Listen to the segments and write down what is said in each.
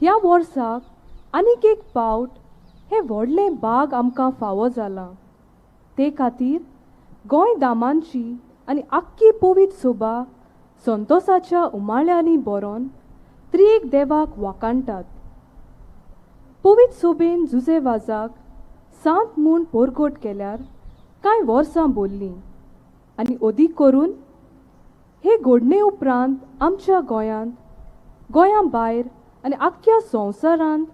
ह्या वर्साक आनीक एक पावट हे व्हडलें बाग आमकां फावो जाला। ते खातीर गोंय दामांची आनी आख्खी पवित्र सोबा संतोसाच्या उमाळ्यांनी बरोवन त्रिएक देवाक वाकाणटात। पवित्र सोबेन जुजे वाजाक सांत म्हूण पोरगोट केल्यार कांय वर्सां बोल्लीं आनी ओदीक करून हे घडणे उपरांत आमच्या गोंया भायर आनी आख्ख्या संवसारांत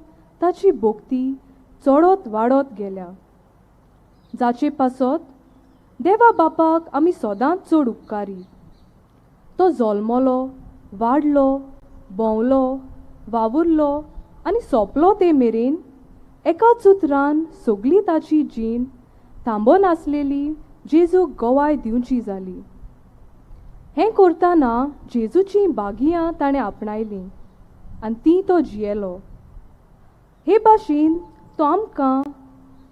ताची भोक्ती चडत वाडत गेल्या, जाचे पासत देवा बापाक आमी सदांच चड उपकारी। तो जल्मलो, वाडलो, भोंवलो, वावुरलो आनी सोंपलो ते मेरेन एकाच उतरान सगळी ताची जीण थांबोन आसलेली जेजूक गोवाय दिवची जाली। हें करतना जेजूची बागियां ताणें आपणायलीं आनी ती तो जियेलो। हे भाशेन तो आमकां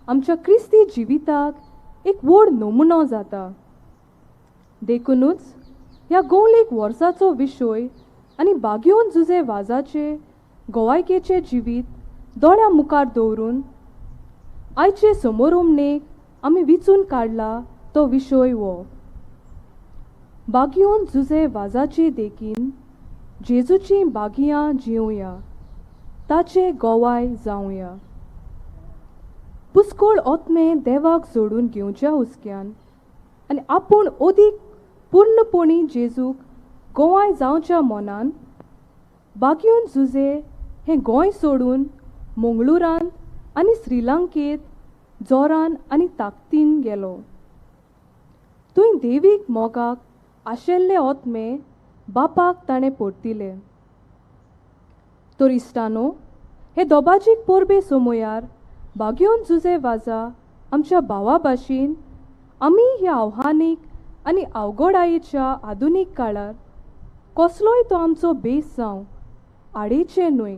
आमच्या क्रिस्ती जिविताक एक व्हड नमुनो जाता। देखूनच ह्या गोवलेक वर्साचो विशय आनी बागयोन जुजे वाजाचे गोवायकेचे जिवीत दोळ्या मुखार दवरून आयचे समोरुमणेक आमी विचून काडला तो विशय हो। बागयोन जुजे वाजाचे देखीन जेजूची बागियां जिवया, ताचे गोवाय जावया। पुस्कोळ ओतमे देवाक जोडून घेवच्या हुस्क्यान आनी आपूण ओदीक पूर्णपणी जेजूक गोवाय जावच्या मोनान बागयोन जुजे हें गोंय सोडून मंगळुरांत आनी श्रीलंकेंत जोरान आनी ताकतीन गेलो। थंय देवीक मोगाक आशेल्ले ओतमे बापाक ताणें परतिले। तर इश्टानो, हे दोबाजीक पोरबे सोमोयार बागयोन जुजे वाजा आमच्या भावा भाशेन आमी ह्या आव्हानीक आनी अवघडायेच्या आधुनीक काळार कसलोय तो आमचो बेस जावं आडेचे न्हय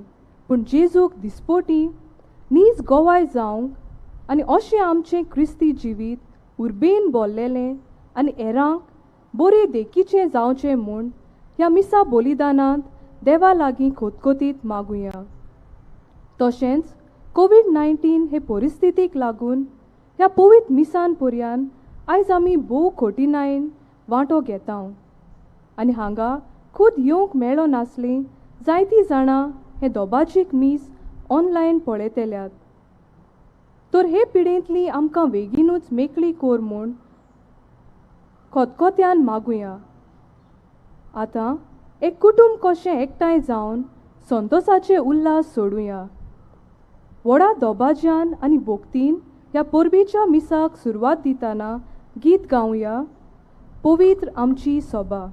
पूण जेजूक दिसपोटी नीज गोवाय जावंक आनी अशें आमचें क्रिस्ती जिवीत उर्बेन भरलेलें आनी हेरांक बरे देखीचें जावचें म्हूण ह्या मिसा बलिदानांत देवा लागीं खोतखोतीत मागुया। तशेंच कोविड-19 हे परिस्थितीक लागून ह्या पवित्र मिसान पर्यान आयज आमी भोव कठिनायेन वांटो घेता आनी हांगा खूद येवंक मेळ्ळो नासलें जायतीं जाणां हे दोबाजीक मीस ऑनलायन पळयतल्यात। तर हे पिडेंतली आमकां बेगीनूच मेकळी कोर म्हूण खोतखोत्यान मागुया। आतां एक कुटुंब कशें एकठांय जावन संतोसाचे उल्हास सोडुया। व्हडा दोबाज्यान आनी भोक्तीन ह्या परबेच्या मिसाक सुरवात दितना गीत गावया, पवित्र आमची सोबा।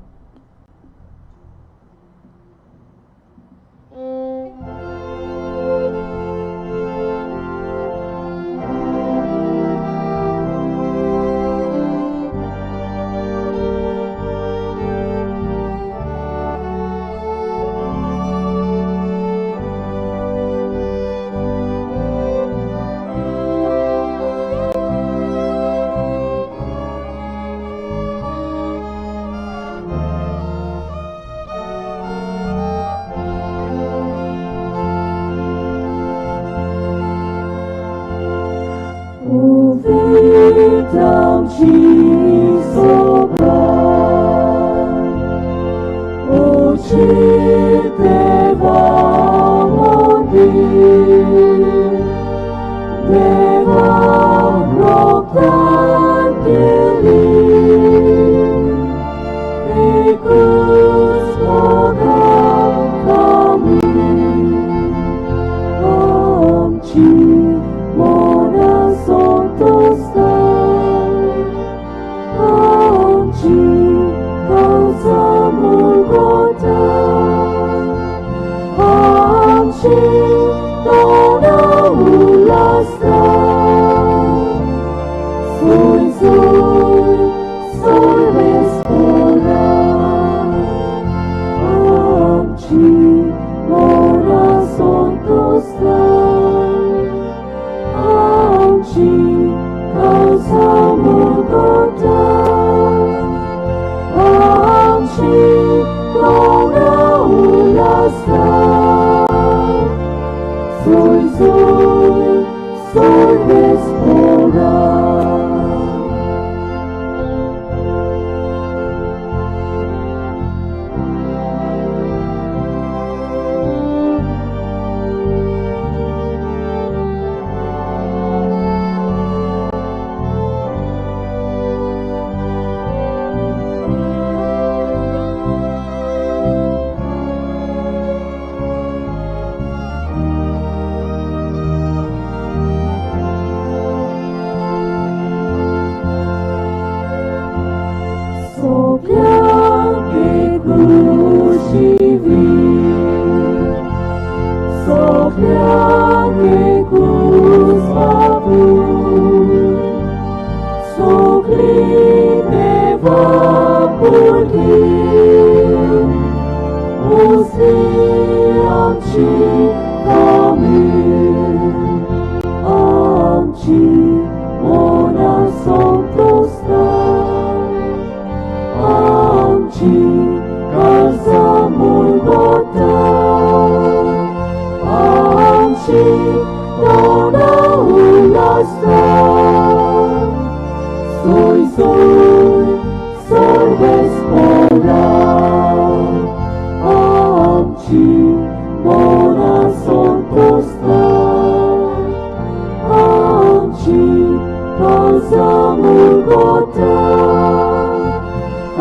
samul kota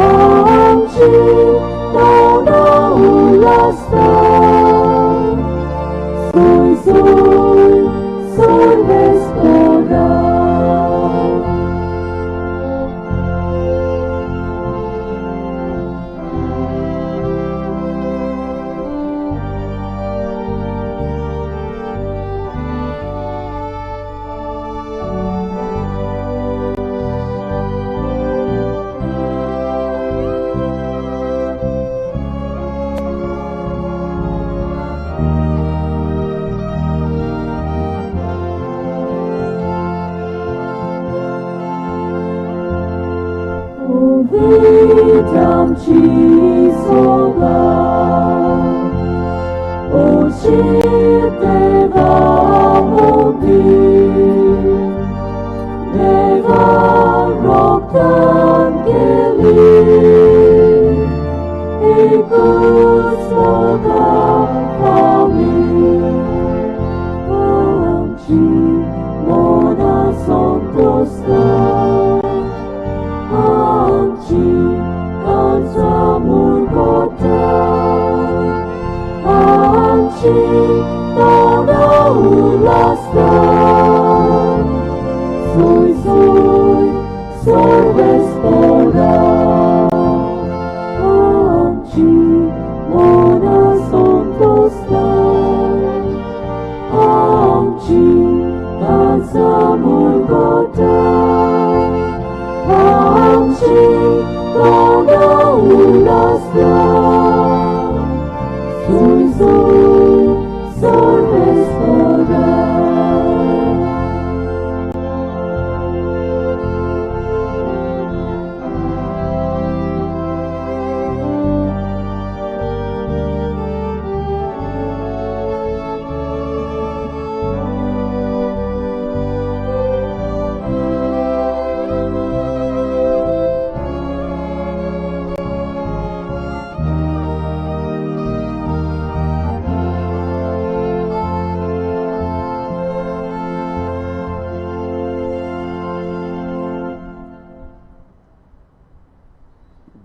amci tauna ulasta soy vespora Witam Ci soga, ocitywam Neva roktan keli, ikut soga kami, Amci mona santosta. Amci kan samul kota Amci tauna ulasta soy vespora Amci mona santosta Amci kan samul kota Amci tauna ulasta soy vespora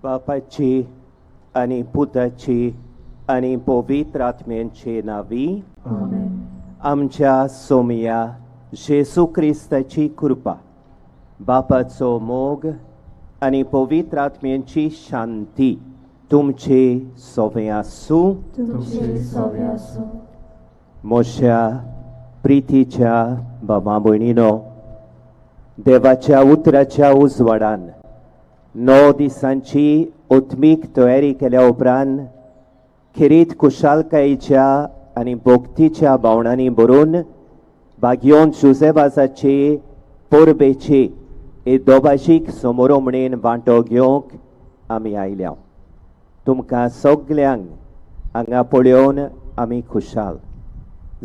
बापाची आणि पुताची आणि पवित्र आत्म्यांचे नावी आमच्या सोमया जेसू क्रिस्ताची कृपा बापाचो मोग आणि पवित्र आत्म्यांची शांती तुमचे सोबे आसूं मोशा प्रितीच्या बाबा भयणीनो देवाच्या उतराच्या उजवाडान 9 दिसांची उत्मीक तयारी केल्या उपरांत खिरीत कुशालकायेच्या आणि भोक्तीच्या भावनांनी भरून बागयोन जुसेबासाचे पोरबेचे हे दोबाशीक समोरोमणेन वांटो घेवंक आमी आयल्या तुमकां सगल्यांक हांगा पळोवन आमी खुशाल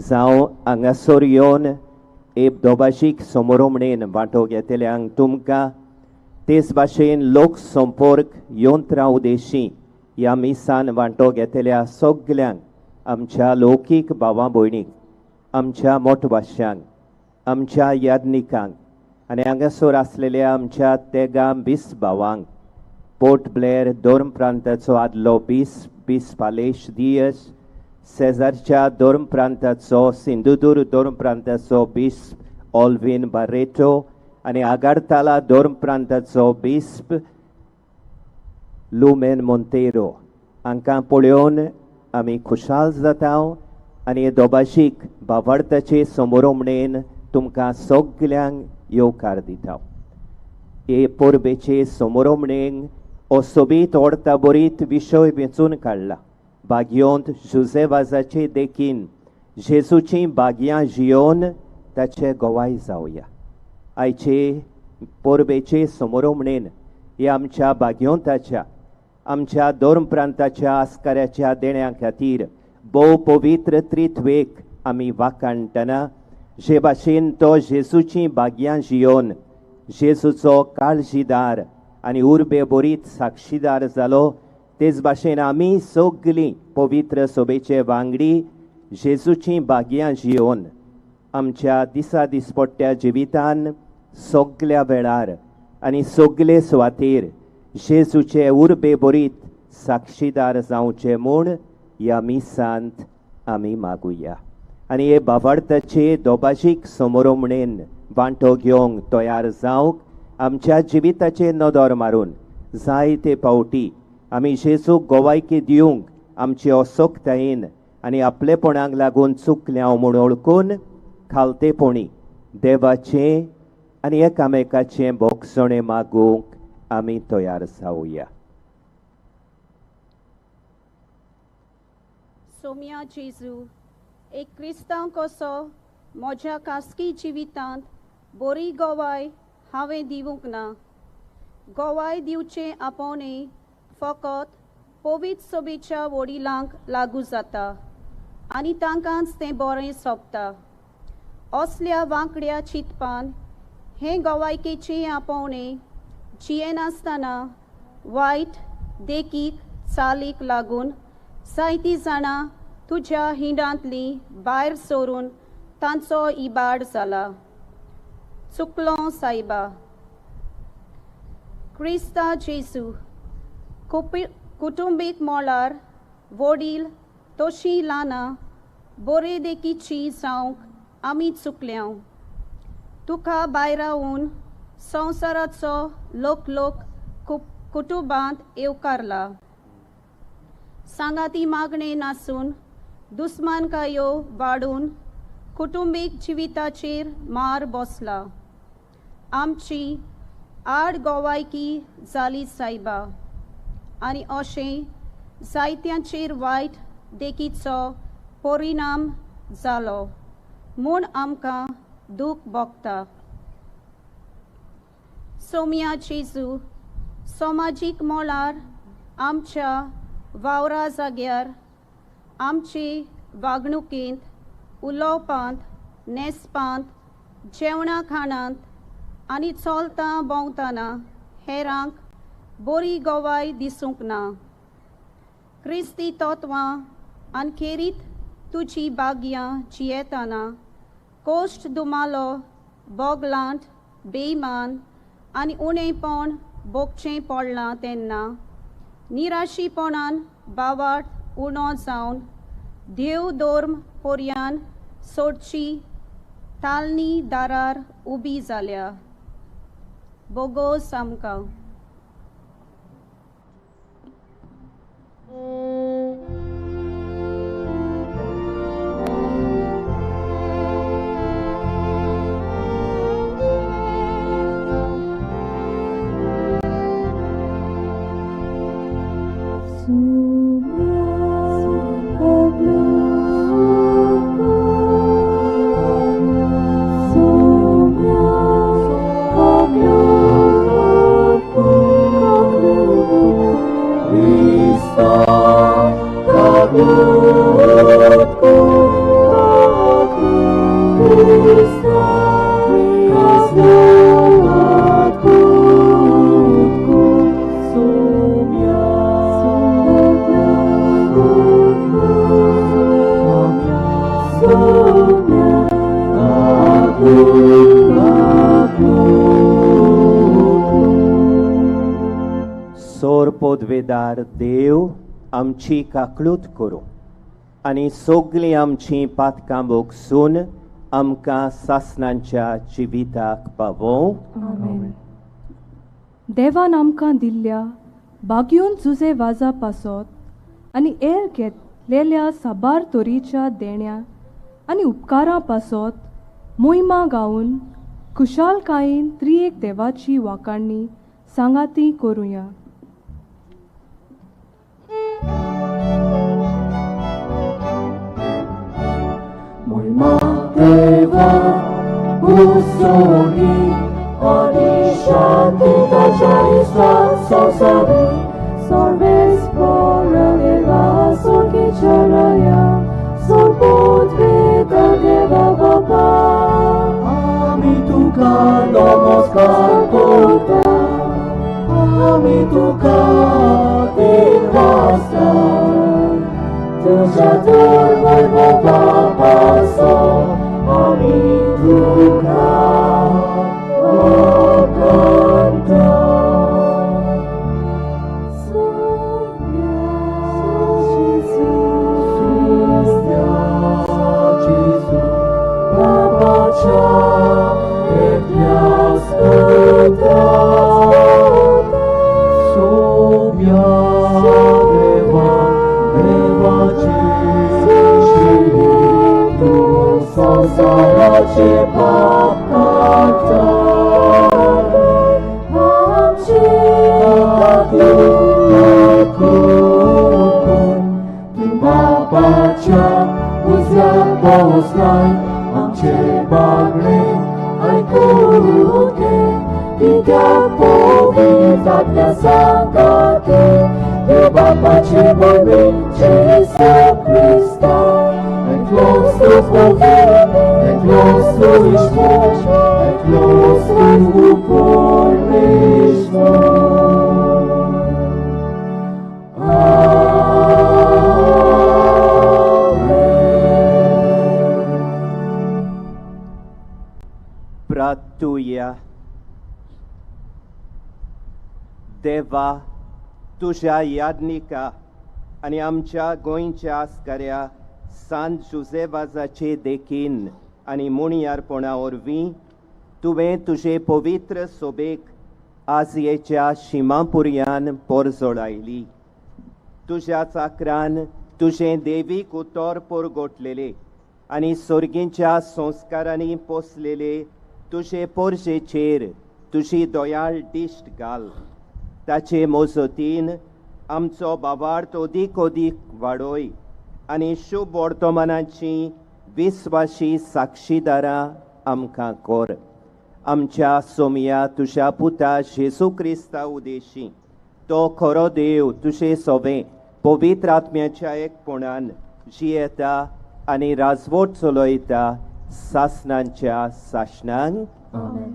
जावं हांगासर येवन हे दोबाशीक समोरोमणेन वांटो घेतल्यांक तुमकां तेच भाशेन लोक संपर्क यंत्रा उदेशी ह्या मिसान वांटो घेतल्या सगल्यांक आमच्या लौकीक भावां भयणीक आमच्या मोठभाश्यांक आमच्या यादनिकांक आनी हांगासर आसलेल्या आमच्या तेगा बीस भावांक पोर्ट ब्लेर दोर्म प्रांताचो आदलो बीस पालेश दियस सेजारच्या दोर्म प्रांताचो सिंधुदूर्ग दोर्म प्रांताचो बीस ऑल्विन बारेटो आणि आगारताला दोर्म प्रांताचो बिस्प लुमेन मोंतेरो हांकां पळोवन आमी खुशाल जाता आनी हे दोबाशीक भावार्थाचे समोरोमणेन तुमकां सगल्यांक येवकार दिता हे पोरबेचे समोरोमणेक हो सोबीत ओडता बरीत विशय वेंचून काडला बागयोंत जुसेवाजाचे देखीन जेजूची बागयां जियोन ताचे गोवाय जावया आयचे पोरबेचे समोरोमणेन हे आमच्या बागयोंताच्या आमच्या दोर्म प्रांताच्या आस्काऱ्याच्या देण्या खातीर भोव पवित्र त्रित्वेक आमी वाखाणटना जे भाशेन तो जेजूची बागयां जियोन जेजूचो काळजीदार आनी उर्बे बरीत साक्षीदार जालो तेच भाशेन आमी सगलीं पवित्र सोबेचे वांगडी जेजूची बागयां जियोन आमच्या दिसा दिसपट्ट्या जिवितान सगल्या वेळार आनी सगले सुवातेर जेजूचे उर्बे बरीत साक्षीदार जावचे म्हूण ह्या मिसांत आमी मागुया आनी हे बाबार्थाचे दोबाशीक समोरमणेन वांटो घेवंक तयार जावंक आमच्या जिविताचे नदर मारून जायते फावटी आमी जेजूक गोवायकी दिवंक आमचे असोक्तायेन आनी आपलेपणाक लागून चुकल्या म्हूण ओळखून खालतेपणी देवाचे आनी एकामेकाचे बोगसणे मागूंक आमी तयार जावया. सोम्या जेजू, एक क्रिस्तांव कसो म्हज्या खासगी जिवितांत बरी गोवाय हांवें दिवंक ना. गोवाय दिवचे आपोवणे फकत पवित्र सभेच्या वडिलांक लागू जाता आनी तांकांच तें बरें सोबता. असल्या वांकड्या चिंतपान हे गोवायकेचे आपोवणे जियेनासतना वायट देखीक चालीक लागून जायतीं जाणां तुज्या हिंडांतलीं भायर सरून तांचो इबाड जाला. चुकलो सायबा. क्रिस्ता जेजू, कुटुंबीक मोळार वडील तशीं ल्हानां बरे देखीची जावंक आमी चुकल्यांव. तुका भायर रावून संवसाराचो लोक कुटुंबांत येवकारला. सांगाती मागणे नासून दुस्मानकायो वाडून कुटुंबीक जिविताचेर मार बसला. आमची आड गोवायकी जाली सायबा आनी अशें जायत्यांचेर वायट देखीचो परिणाम जालो म्हूण आमकां दूख भोगता. सोम्या जेजू, समाजीक मोळार आमच्या वावरा जाग्यार आमचे वागणुकेंत उलोवपांत न्हेसपांत जेवणा खाणांत आनी चलता भोंवतना हेरांक बरी गोवाय दिसूंक ना. क्रिस्ती तत्वां आनी खेरीत तुजी भाग्यां जियेतना कोश्ट दुमालो बोगलांट बेईमान आनी उणेपण भोगचें पडलां तेन्ना निराशीपणान बावाट उणो जावन देव धोर्म पर्यान सोडची तालनी दारार उबी जाल्या. बोगोस आमकां. सोर पोदवेदार देव आमची काकळूत करूं आनी सगळीं आमची पातकां भोगसून आमकां सासणांच्या जिविताक पावों. देवान आमकां दिल्ल्या बागयून जुजे वाजा पासत आनी एर घेतलेल्या साबार तोरीच्या देण्या आनी उपकारां पासत मोहिमा गावन खुशालकायेन त्रिएक देवाची वाखाणणी सांगाती करुया. Moima Deva Usoni Anishanti Tachai Sansari Sorves Pora Deva Sorki Charaya Sorput Veda Deva Baba Ami Tuka Namaskar Kota Ami Tuka Dinvasa Tuja Durvai Baba Paso Ami Tuka पावस लाय आमचे मागणे ऐकून घे कित्याक पवित्र आत्म्या सांगाते देव बापाचे मर्मी जेसू Christa and close to fulfill and close to his church and close to the cornerstone. प्रार्थूया. देवा, तुझ्या याज्ञिका आणि आमच्या गोंयच्या आस्कऱ्या सांत जुझेवाजाचे देखीन आणि मुणयारपणा वरवीं तुवें तुजे पवित्र सोबेक आजयेच्या शिमापुर्यान पोरजोडायली. तुझ्या चाकरान तुझें देवीक उतर पोरगोटलेले आनी सर्गीच्या संस्कारांनी पोसलेले तुजे पोरजेचेर तुजी दोयाळ दिश्ट घाल. ताचे मोजतीन आमचो बाबार्थ ओदीक वाडोय आनी शुभ वर्तमानाची विस्वाशी साक्षीदारां आमकां कोर. आमच्या सोमया तुज्या पुता जेजू क्रिस्ता उदेशी तो खरो देव तुजे सोबे पवित्र आत्म्याच्या एकपणान जियेता आनी राजवट चलयता सासणांच्या सासणांक. Amen.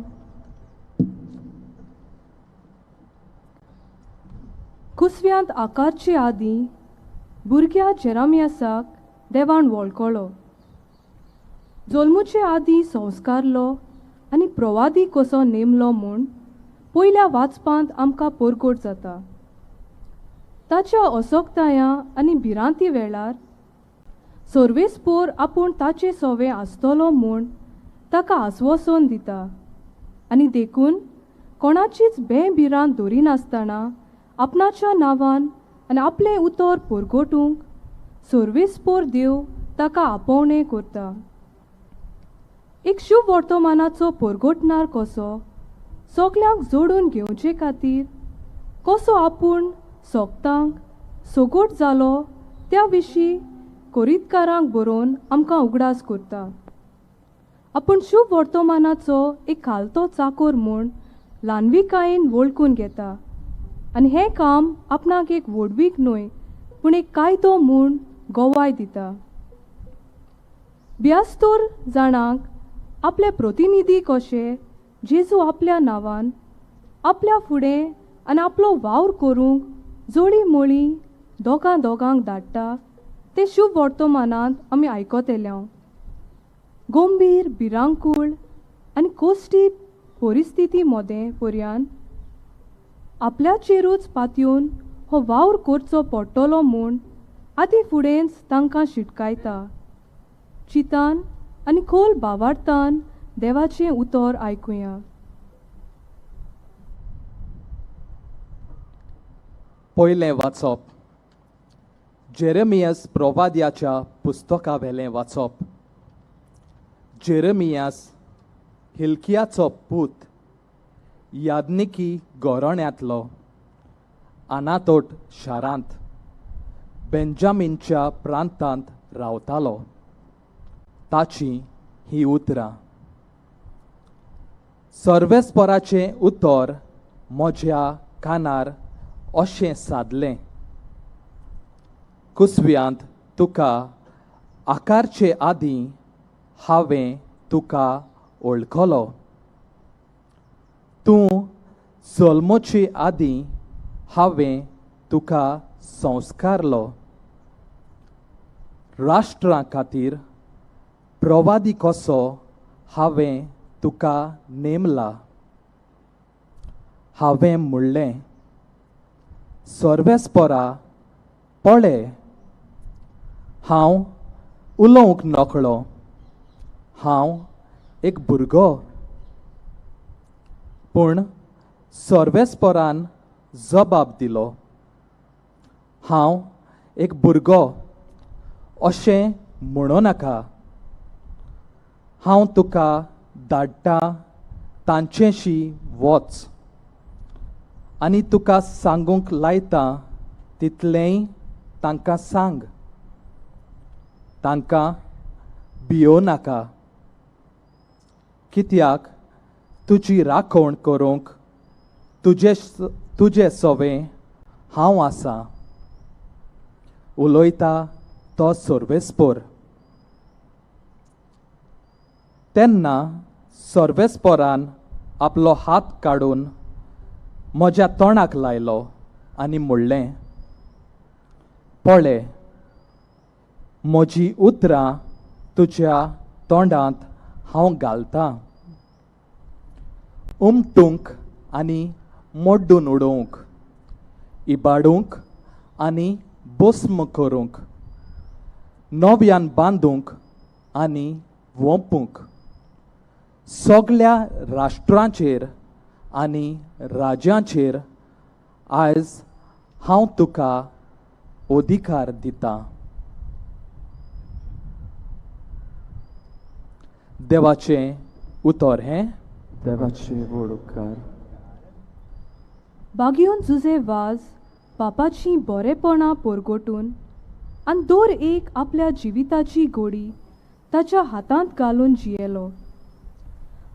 कुसव्यांत आकारचे आदीं भुरग्या जेरामियासाक देवान वळखलो. जल्मुचे आदीं संस्कारलो आनी प्रवादी कसो नेमलो म्हूण पयल्या वाचपांत आमकां परगोट जाता. ताच्या अशोकतायां आनी भिरांती वेळार सर्वेस्पोर आपूण ताचे सोवे आसतलो म्हूण ताका आस्वासन दिता आनी देखून कोणाचीच बेभिरांत धरिनासतना आपणाच्या नांवान आनी आपलें उतर परगोटूंक सर्वेस्पोर देव ताका आपोवणें करता. एक शुभ वर्तमानाचो परगोटणार कसो सगल्यांक जोडून घेवचे खातीर कसो आपूण सोगतांक सोगोट जालो त्या विशीं कोरीतकारांक बरोवन आमकां उगडास करता. आपूण शुभ वर्तमानाचो एक खालतो चाकोर म्हूण ल्हानविकायेन वळखून घेता आनी हें काम आपणाक एक व्हडवीक न्हय पूण एक कायदो म्हूण गोवाय दिता. ब्यास्तोर जाणांक आपले प्रतिनिधी कशे जेजू आपल्या नांवान आपल्या फुडें आनी आपलो वावर करूंक जोडी मोळी दोगांक धाडटा ते शुभ वर्तमानांत आमी आयकत येयल्या. गंभीर भिरांकूळ आनी कोश्टी परिस्थिती मदें पर्यान आपल्याचेरूच पातयेवन हो वावर करचो पडटलो म्हूण आदी फुडेंच तांकां शिटकायता. चितान आनी खोल भावार्थान देवाचें उतर आयकुया. पयलें वाचप. जेरेमियास प्रवाद्याच्या पुस्तका वेलें वाचप. जेरेमियास हिल्कियाचो पूत याज्ञिकी गोरोण्यांतलो आनातोट शारांत बेंजामीनच्या प्रांतांत रावतालो. ताची ही उतरां. सर्वेस्पराचें उतर म्हज्या कानार अशें सादलें. कुसव्यांत तुका आकारचे आदीं हांवें तुका वळखलो. तूं जल्मचे आदीं हांवें तुका संस्कारलो. राष्ट्रां खातीर प्रवादी कसो हांवें तुका नेमला. हांवें म्हणलें, सर्वेस्परा पळय, हांव उलोवंक नकळो. हांव एक भुरगो. पूण सर्वेस्परान जबाब दिलो, हांव एक भुरगो अशें म्हणो नाका. हांव तुका धाडटा तांचेशी वच आनी तुका सांगूंक लायता तितलेंय तांकां सांग. तांकां भियो नाका, कित्याक तुजी राखण करूंक तुजे सवें हांव आसां. उलोयता तो सर्वेस्पोर. तेन्ना सर्वेस्पोरान आपलो हात काडून म्हज्या तोंडाक लायलो आनी म्हणलें, पळय, म्हजी उतरां तुज्या तोंडांत हांव घालतां. उमटूंक आनी मोड्डून उडोवंक, इबाडूंक आनी भस्म करूंक, नव्यान बांदूंक आनी वोंपूंक, सगळ्या राष्ट्रांचेर आनी राज्यांचेर आयज हांव तुका अधिकार दितां. देवाचें उतर हें. देवाचे वळखार. बागयोन जुजे वाज पापाची बरेपणां पोरगोटून आनी दर एक आपल्या जिविताची गोडी ताच्या हातांत घालून जियेलो.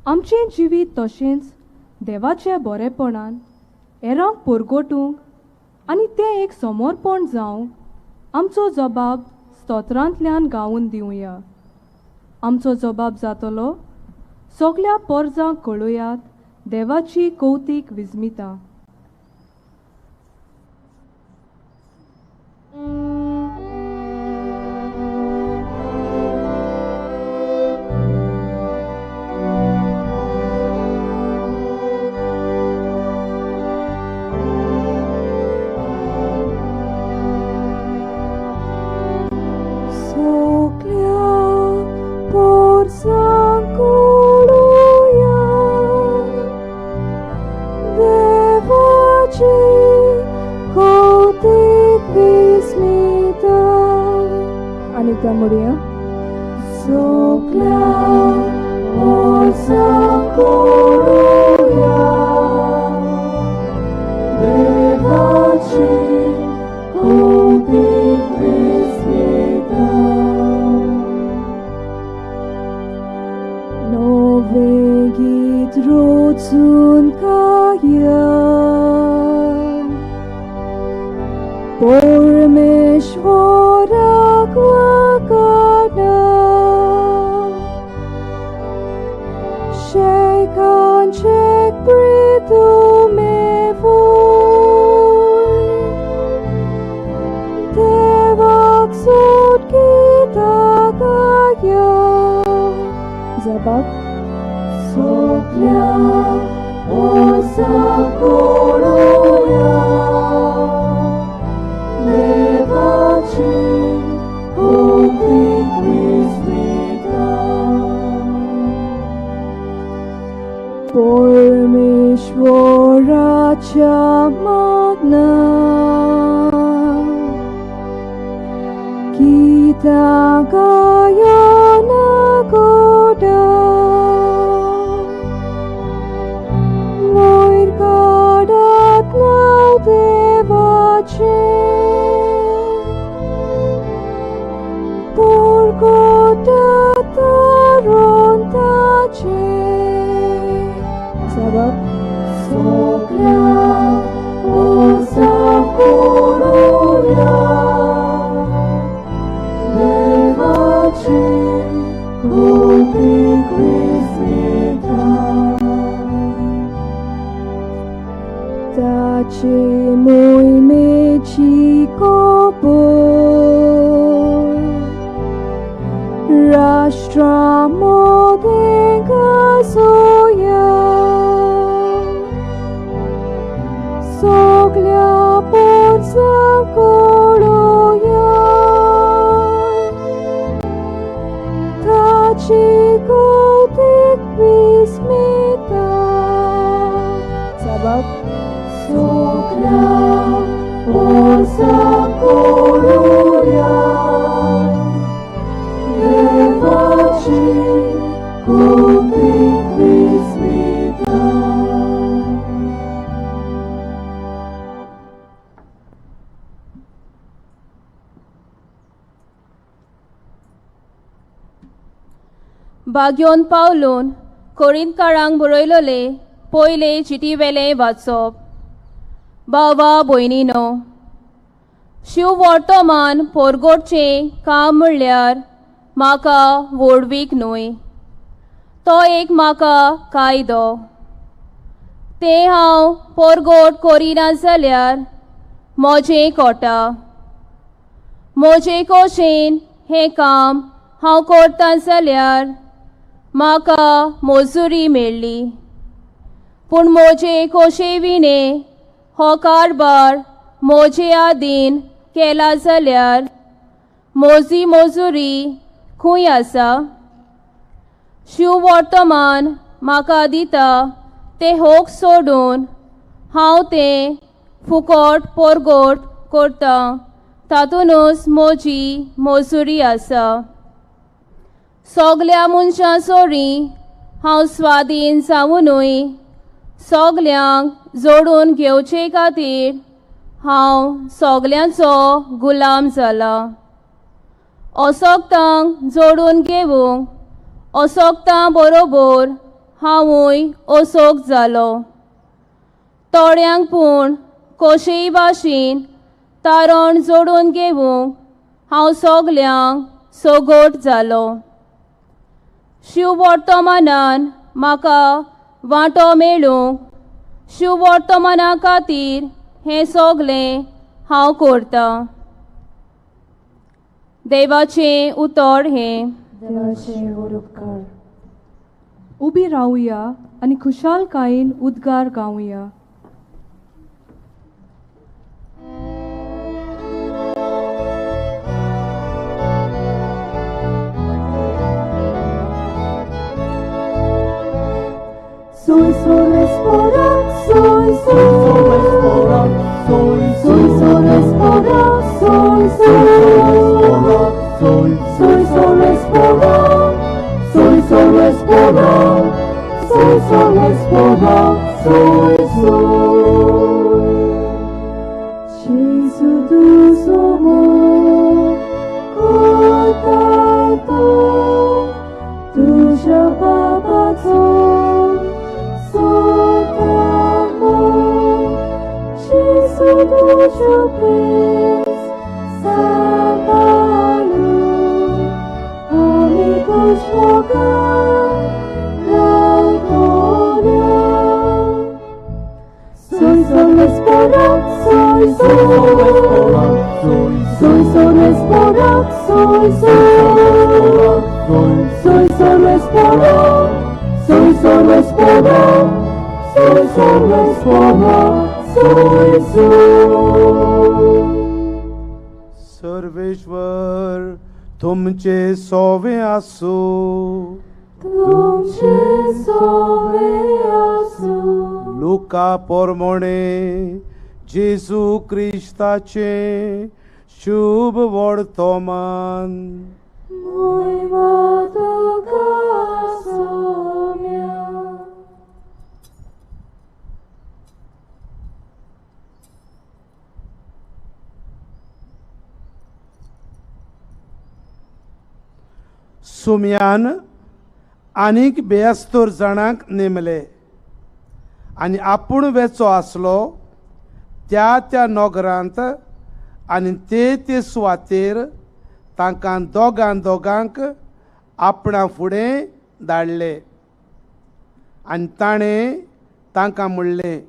आमचें जिवीत तशेंच देवाच्या बरेपणान हेरांक पोरगोटूंक आनी तें एक समर्पण जावंक आमचो जबाब स्तोत्रांतल्यान गावून दिवया. आमचो जबाब जातलो, सगळ्या पोरजांक कळुयात देवाची कौतीक विजमिता. Moria. Sokla Osakoroya Devachi Kotik Vismita Novegit Rotsun Kaya Pormeshwara Shekan Shek Pritu Mevur Devak Sud Kita Gaya Zabak Sokля Osakoroya Devachi Kotik Vismita Pormeshwaracha Magna Kita Gayana Goda Moir Gadat Nau Devache Porgoda Taron Tache Sabab Sokla Osakoroya Devachi Kotik Vismita Tache Moi Mechi Kopor Rashtra Modenga Soya Soglia Porza Koroya Tachi Kotik Vismita Sabab Soglia Porza Koroya Devachi Kotik Vismita बागयोन पावलून कोरिंतकारांक बरयलोले पयले चिटीवेलें वाचप. भावा भयणीनो, शिव वर्तमान पोरगोटचें काम म्हणल्यार म्हाका वोडवीक न्हय, तो एक म्हाका कायदो. तें हांव पोरगोट करिना जाल्यार म्हजें कोटा. म्हजे कोशेन हें काम हांव करता जाल्यार म्हाका मजुरी मेळ्ळी. पूण म्हजे कोशेविणे हो कारबार म्हजे आदीन केला जाल्यार म्हजी मजुरी खंय आसा? शिव वर्तमान म्हाका दिता तें होक सोडून हांव तें फुकट पोरगोट करता, तातूंतच म्हजी मजुरी आसा. सगल्या मनशां सोडी हांव स्वाधीन जावूनय सगल्यांक जोडून घेवचे खातीर हांव सगल्यांचो गुलाम जाला. असोक्तांक जोडून घेवंक असोक्तां बरोबर हांवूय असोक जालो. थोड्यांक पूण कशेय भाशेन तारण जोडून घेवंक हांव सगल्यांक सोगोट जालो. शिव वर्तमानान म्हाका वांटो मेळूंक शिव वर्तमाना खातीर हें सगलें हांव करता. देवाचें उतर हें. देवाचे उपकार. उबी रावया आनी खुशालकायेन उद्गार गावया. Soy sol esporak, soy sol esporak, soy sol esporak, soy esporak, soy sol esporak, soy sol esporak, soy sol esporak, soy sol. Jesu tu somos kotato, tuja babato. Dušu pes sabalu, amigos jogar raudonia. Soy sol esporak, soy sol esporak, soy sol esporak, soy sol, soy sol esporak, soy sol esporak, soy sol esporak. Sarveshwar तुमचे सोवे आसो. तुमचे सोवे आसो. Luca पोरमोणे जेजू क्रिस्ताचे शुभ वर्तमान. मोयवा तुका सोम्या. सुम्यान आनीक 72 जाणांक नेमले आनी आपूण वेचो आसलो त्या त्या नोगरांत आनी ते सुवातेर तांकां दोगांक आपणा फुडें धाडले. आनी ताणें तांकां म्हणलें,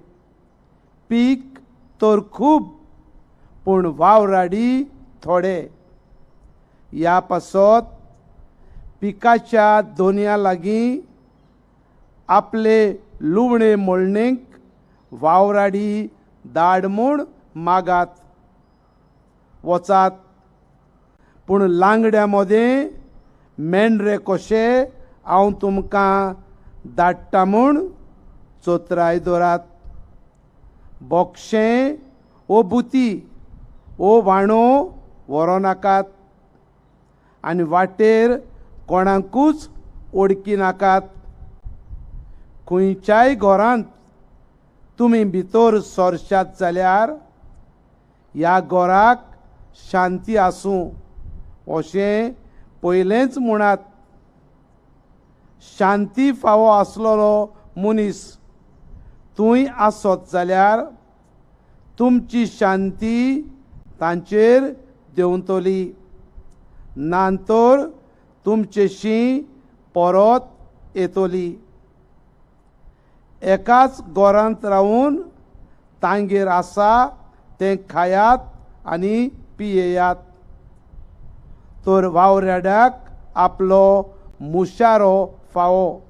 पीक तर खूब पूण वावराडी थोडे. ह्या पासत पिकाच्या दोनया लागीं आपले लुवणे मोळणेक वावराडी धाड म्हूण मागात. वचात, पूण लांगड्या मदें मेंढरे कशे हांव तुमकां धाडटा म्हूण चोत्राय दवरात. बोक्षें वो बुती वो वांडो व्हरो नाकात आनी वाटेर कोणाकूच ओडकी नाकात. खंयच्याय घरांत तुमी भितर सरशात जाल्यार ह्या घराक शांती आसूं अशें पयलेंच म्हणात. शांती फावो आसलोलो मनीस तुंय आसत जाल्यार तुमची शांती तांचेर देंवतली, नांतर तुमचेशी परत येतली. एकाच घरांत रावून तांगेर आसा तें खायात आनी पियेयात, तर वावऱ्याड्याक आपलो मुशारो फावो.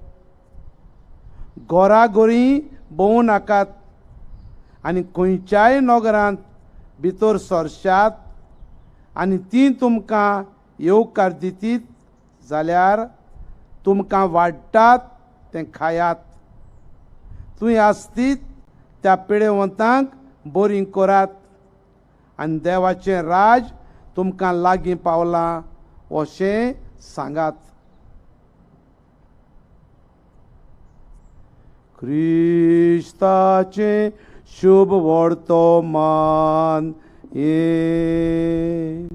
घोराघोरी भोंवू नाकात आनी खंयच्याय नगरांत भितर सरशात आनी ती तुमकां येवकार दितीत जाल्यार तुमकां वाडटात तें खायात. तुंय आसतीत त्या पिडेवंतांक बरी करात आनी देवाचें राज तुमकां लागीं पावलां अशें सांगात. क्रिस्ताचें शुभ वर्तमान ये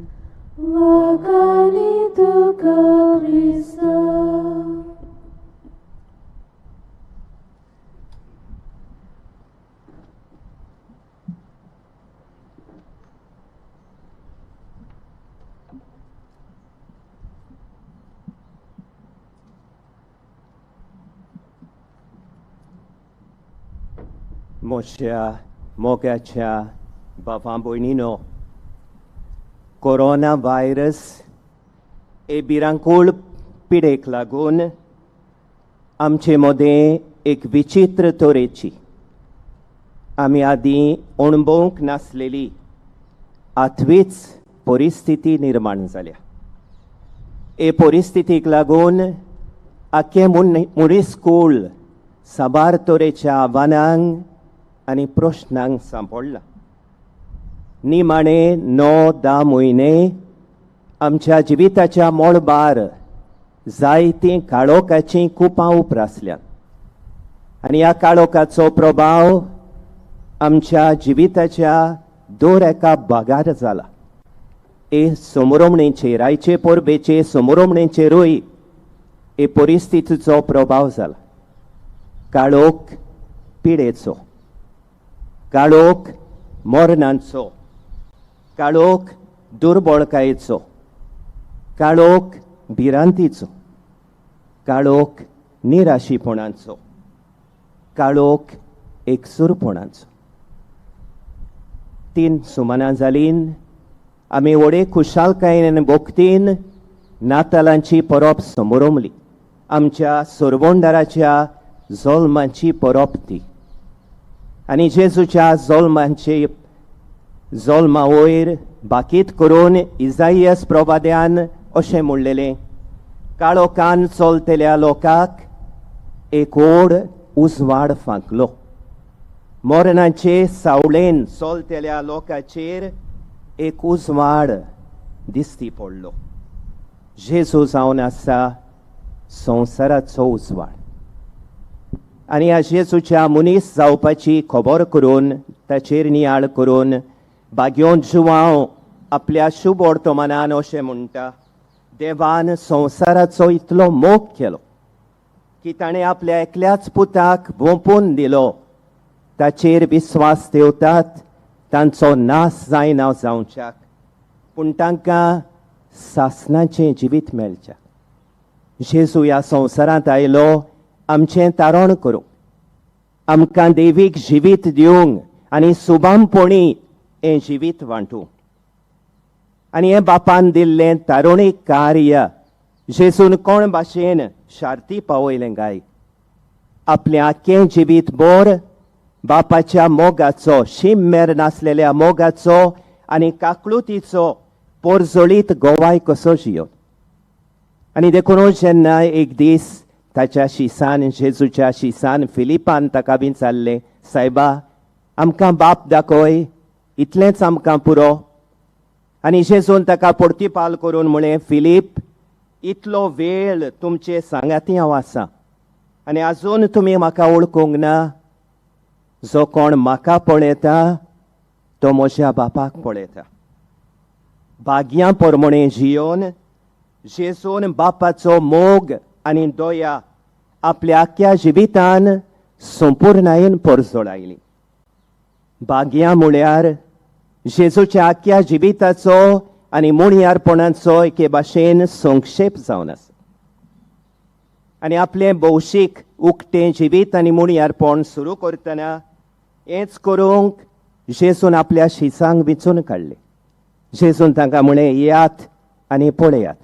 वागानी तुका क्रिस्ता. मोशा मोगाच्या बाबा भयणीनो, कोरोना व्हायरस हे भिरांकूळ पिडेक लागून आमचे मदें एक विचित्र तरेची आमी आदीं अणभवूंक नासलेली आठवीच परिस्थिती निर्माण जाल्या. हे परिस्थितीक लागून आख्खे मुनीसकूळ साबार तरेच्या आव्हानांक आनी प्रश्नांक सांपडला. निमाणे 9-10 म्हयने आमच्या जिविताच्या मोळबार जायतीं काळोखाचीं कुपां उपरासल्यात आनी ह्या काळोखाचो प्रभाव आमच्या जिविताच्या दर एका भागार जाला. हे समोरमणेचेर, आयचे परबेचे समोरमणेचेरूय हे परिस्थितीचो प्रभाव जाला. काळोख पिडेचो, काळोख मरणांचो, काळोख दुर्बळकायेचो, काळोख भिरांतीचो, काळोख निराशीपणांचो, काळोख एकसुरपणांचो. 3 सुमानां जालीं आमी व्हडे खुशालकायेन भोगतीन नातालांची परब समोरमली. आमच्या सोरवोंडाराच्या जल्माची परब ती आनी जेजूच्या जल्मा वयर बाकीत करून इजाईयास प्रवाद्यान अशें म्हणलेलें, काळोखान चलतल्या लोकांक एक व्हड उजवाड फांकलो, मरणाचे सावळेन चलतल्या लोकांचेर एक उजवाड दिसती पडलो. जेजू जावन आसा संवसाराचो उजवाड आनी ह्या जेजूच्या मनीस जावपाची खबर करून ताचेर नियाळ करून भाग्योन जुवांव आपल्या शुभ वर्तमानान अशें म्हणटा, देवान संवसाराचो इतलो मोग केलो की ताणें आपल्या एकल्याच पुताक भोंपून दिलो, ताचेर विस्वास ठेवतात तांचो नाश जायना जावच्याक, पूण तांकां सासणाचें जिवीत मेळचें. जेजू ह्या संवसारांत आयलो आमचें तारण करूंक, आमकां देवीक जिवीत दिवंक आनी सुभामपणी हें जिवीत वांटूंक. आनी हें बापान दिल्लें तारुणीक कार्य जेजून कोण भाशेन शार्ती पावयलें गाय. आपलें आख्खें जिवीत भर बापाच्या मोगाचो, शीम नासलेल्या मोगाचो आनी काकळुतीचो पोरजोळीत गोवाय कसो जियो. आनी देखूनच जेन्ना एक दीस ताच्या शिसान, जेजूच्या शिसान फिलिपान ताका विचारलें, सायबा आमकां बाप दाखय, इतलेंच आमकां पुरो. आनी जेजून ताका परतीपाल करून म्हळें, फिलीप, इतलो वेळ तुमचे सांगाती हांव आसां आनी आजून तुमी म्हाका वळखूंक ना. जो कोण म्हाका पळयता तो म्हज्या बापाक पळयता. भाग्यां प्रमाणें जियोन जेजून बापाचो मोग आनी दया आपल्या आख्या जिवितान संपूर्णायेन परजोड आयली. भाग्या म्हळ्यार जेजूच्या आख्या जिविताचो आनी मुणयारपणाचो एके भाशेन संक्षेप जावन आसा. आनी आपलें भौशीक उक्तें जिवीत आनी मुणयारपण सुरू करतना हेंच करूंक जेजून आपल्या शिसांक विचून काडलें. जेजून तांकां म्हळें, येयात आनी पळयात.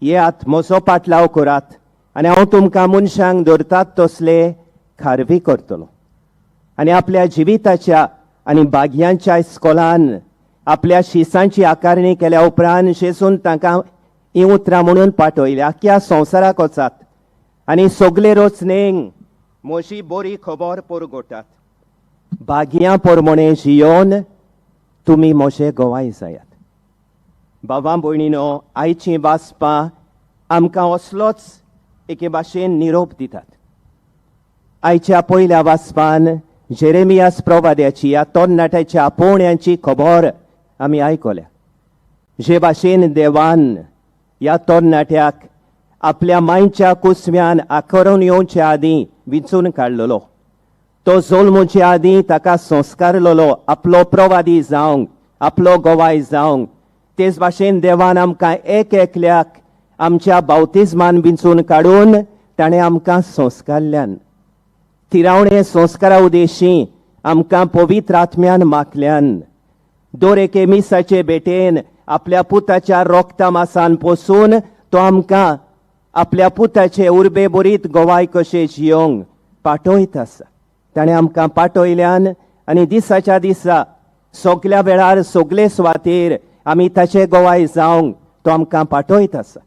येयात, म्हजो पाटलाव करात आनी हांव तुमकां मनशांक धरतात तसले खारवी करतलो. आनी आपल्या जिविताच्या आनी भाग्यांच्या इस्कोलान आपल्या शिसांची आकारणी केल्या उपरांत जेजून तांकां ही उतरां म्हणून पाठयल्या, आख्या संवसाराक वचात आनी सगले रचनेक म्हजी बरी खबर परगटात. भाग्यां परमणे जियोन तुमी म्हजे गवाय जायात. बाबा भयणीनो, आयचीं वाचपां आमकां असलोच एके भाशेन निरोप दितात. आयच्या पयल्या वाचपान जेरेमियास प्रवाद्याची ह्या तरणाट्याच्या आपोवण्यांची खबर आमी आयकल्या. जे भाशेन देवान ह्या तरणाट्याक आपल्या मांयच्या कुसम्यान आकारून येवचे आदीं विचून काडलेलो. तो जल्मचे आदीं ताका संस्कारलेलो आपलो प्रवादी जावंक, आपलो गवाय जावंक. तेच भाशेन देवान आमकां एक एकल्याक आमच्या बावतिजमान विचून काडून ताणें आमकां संस्कारल्यान. तिरावणे संस्कारा उदेशी आमकां पवित्र आत्म्यान माखल्यान. दर एके मिसाचे बेटेन आपल्या पुताच्या रोगता मासान पसून तो आमकां आपल्या पुताचे उर्बे बरीत गवाय कशें जियोंक पाठयत आसा. ताणें आमकां पाठयल्यान आनी दिसाच्या दिसा सगल्या वेळार सगले सुवातेर आमी ताचे गवाय जावंक तो आमकां पाठयत आसा.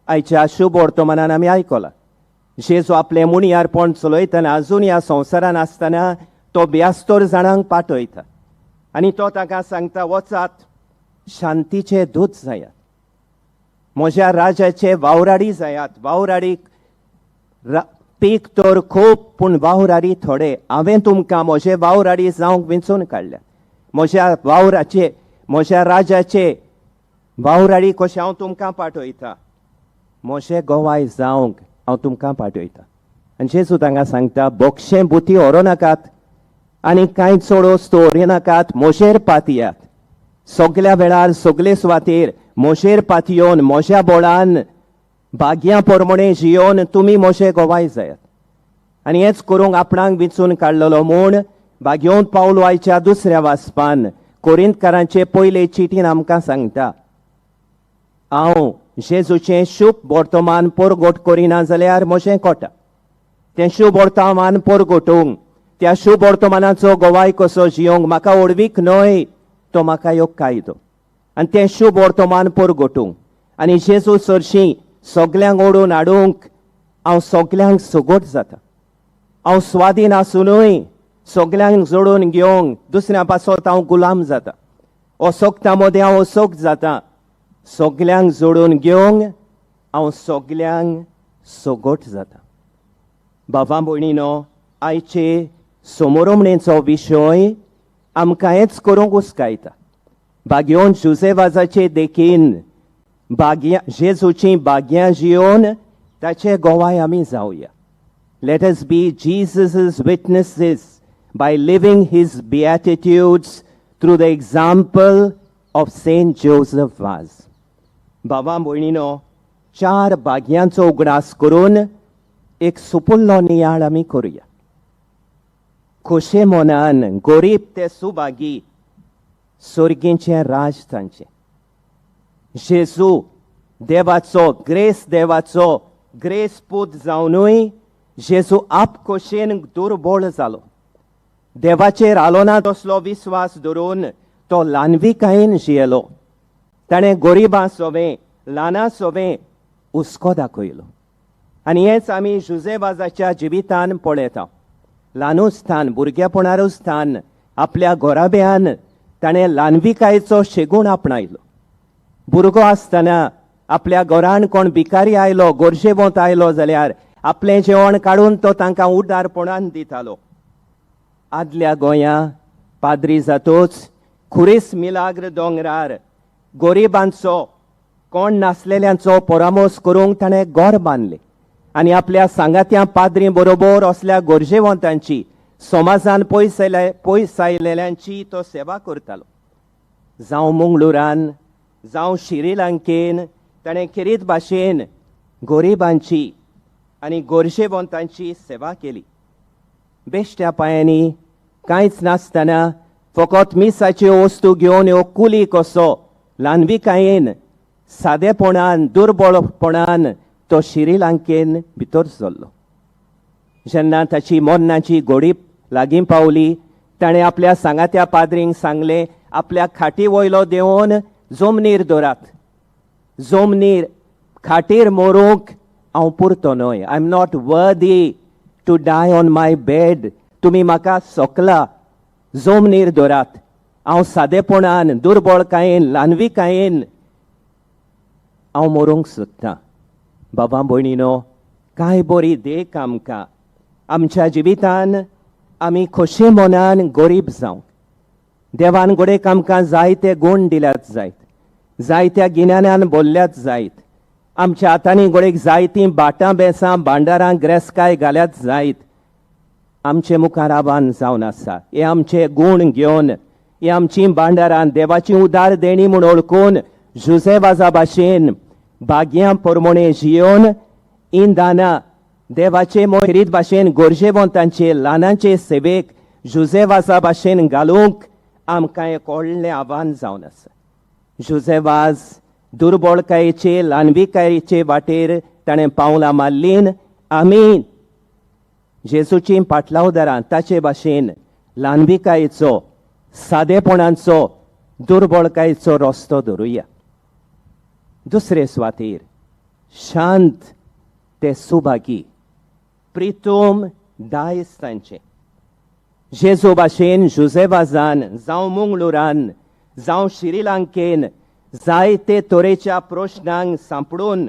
आयच्या शुभ वर्तमानान आमी आयकलां, जेजू आपलें मुणयारपण चलयतना आजून ह्या संवसारान आसतना तो 72 जाणांक पाठयता आनी तो ताका सांगता, वचात, शांतीचे दूत जायात, म्हज्या राजाचे वावराडी जायात. वावराडीक पीक तर खूब पूण वावराडी थोडे. हांवें तुमकां म्हजे वावराडी जावंक विचून काडल्या. म्हज्या राजाचे वावराडी कशें हांव तुमकां पाठयता, म्हजे गवाय जावंक हांव तुमकां पाठयता. आनी जेजू तांकां सांगता, बोक्षें बुती व्हरो नाकात आनी कांय चड वस्तू व्हरी नाकात, म्हजेर पातयात. सगल्या वेळार सगले सुवातेर म्हजेर पातयोन म्हज्या बोळान भाग्यां परमणे जियोन तुमी म्हजे गवाय जायात. आनी हेंच करूंक आपणाक विचून काडलेलो म्हूण भाग्योंत पावलो आयच्या दुसऱ्या वाचपान कोरिंतकारांचे पयले चिटीन आमकां सांगता, हांव जेजूचें शुभ वर्तमान परगट करिना जाल्यार म्हजें कोटा. तें शुभ वर्तमान परगटूंक, त्या शुभ वर्तमानाचो गवाय कसो जियोंक म्हाका ओडवीक न्हय, तो म्हाका एक कायदो. आनी तें शुभ वर्तमान परगटूंक आनी जेजू सरशीं सगल्यांक ओडून हाडूंक हांव सगल्यांक सगोट जाता. हांव स्वाधीन आसुनूय सगल्यांक जोडून घेवंक दुसऱ्या पासत हांव गुलाम जाता. असोकता मदें हांव असोक जाता. सगल्यांक जोडून घेवंक हांव सगल्यांक सगोट जाता. बाबा भयणीनो, आयचे समोरमणेचो विशय आमकां हेंच करूंक उस्कायता. भाग्योन जुजेवाजाचे देखीन जेजूची भाग्यां जियोन ताचे गवाय आमी जावया. Let us be Jesus' witnesses by living his beatitudes through the example of Saint Joseph was. बाबा भयणीनो, 4 भाग्यांचो उगडास करून एक सुपुल्लो नियाळ आमी करुया. खोशे मनान गरीब ते सुभागी स्वर्गीचें राज तांचें. जेजू देवाचो ग्रेस पूत जावनूय जेजू आप खोशेन दुर्बळ जालो. देवाचेर आलो ना तसलो विस्वास धरून तो ल्हानविकायेन जियेलो. ताणें गरिबां सोबें ल्हानां सोबें हुस्को दाखयलो. आनी हेंच आमी जुजेबाजाच्या जिवितान पळयता. ल्हानूस्थान, भुरगेपणारूस्थान आपल्या घोराब्यान ताणें ल्हानविकायेचो शेगूण आपणायलो. भुरगो आसतना आपल्या घरान कोण भिकारी आयलो, गोरजेवंत आयलो जाल्यार आपलें जेवण काडून तो तांकां उदारपणान दितालो. आदल्या गोंया पाद्री जातूच खुरीस मिलाग्र दोंगरार गरिबांचो, कोण नासलेल्यांचो परामोस करूंक ताणें घर बांदलें आनी आपल्या सांगात्या पाद्री बरोबर असल्या गोरजेवंतांची समाजान पयस आयिल्ल्यांची तो सेवा करतालो. जावं मंगळुरान जावं श्रीलंकेन ताणें खेरीत भाशेन गोरिबांची आनी गोरजेवंतांची सेवा केली. बेश्ट्या पांयांनी कांयच नासतना फकत मिसाच्यो वस्तू घेवन ह्यो कुली कसो ल्हानविकायेन सादेपणान दुर्बळपणान तो श्रीलंकेन भितर सरलो. जेन्ना ताची मरणाची घडी लागीं पावली ताणें आपल्या सांगात्या पाद्रींक सांगलें, आपल्या खाटी वयलो देंवन जमनीर दवरात. जमनीर खाटीर मरूंक हांव पुरतो न्हय. I am not worthy to die on my bed. तुमी म्हाका सोकला जमनीर दवरात. हांव सादेपणान दुर्बळकायेन ल्हानविकायेन हांव मरूंक सोदतां. बाबा भयणीनो, कांय बरी देख आमकां. आमच्या जिवितान आमी खोशे मनान गरीब जावंक. देवान गोडेक आमकां जायते गूण दिल्यात जायत, जायत्या गिन्यानान भरल्यात जायत. आमच्या हातांनी गोडेक जायतीं बाटां बेसां भांडारां ग्रेस्काय घाल्यात जायत. आमचे मुखार आव्हान जावन आसा. हे आमचे गूण घेवन, हे आमचीं भांडारां देवाची उदार देणी म्हूण ओळखून जुजेवाजा भाशेन भाग्यां प्रमाणे जियोन हीं दानां देवाचे खेरीत भाशेन गोरजेवंतांचे ल्हानांचे सेवेक जुजेवाजा भाशेन घालूंक आमकां एक व्हडलें आव्हान जावन आसा. जुजेवाज दुर्बळकायेचे ल्हानविकायेचे वाटेर ताणें पावलां मारलीन आमी जेजूची पाटलावदारां ताचे भाशेन ल्हानविकायेचो, सादेपणांचो, दुर्बळकायेचो रस्तो धरुया. दुसरे सुवातेर शांत ते सुभागी प्रितूम दायज तांचे. जेजू भाशेन जुजेवाजान जावं मंगळुरान जावं श्रीलंकेन जायते तरेच्या प्रश्नांक सांपडून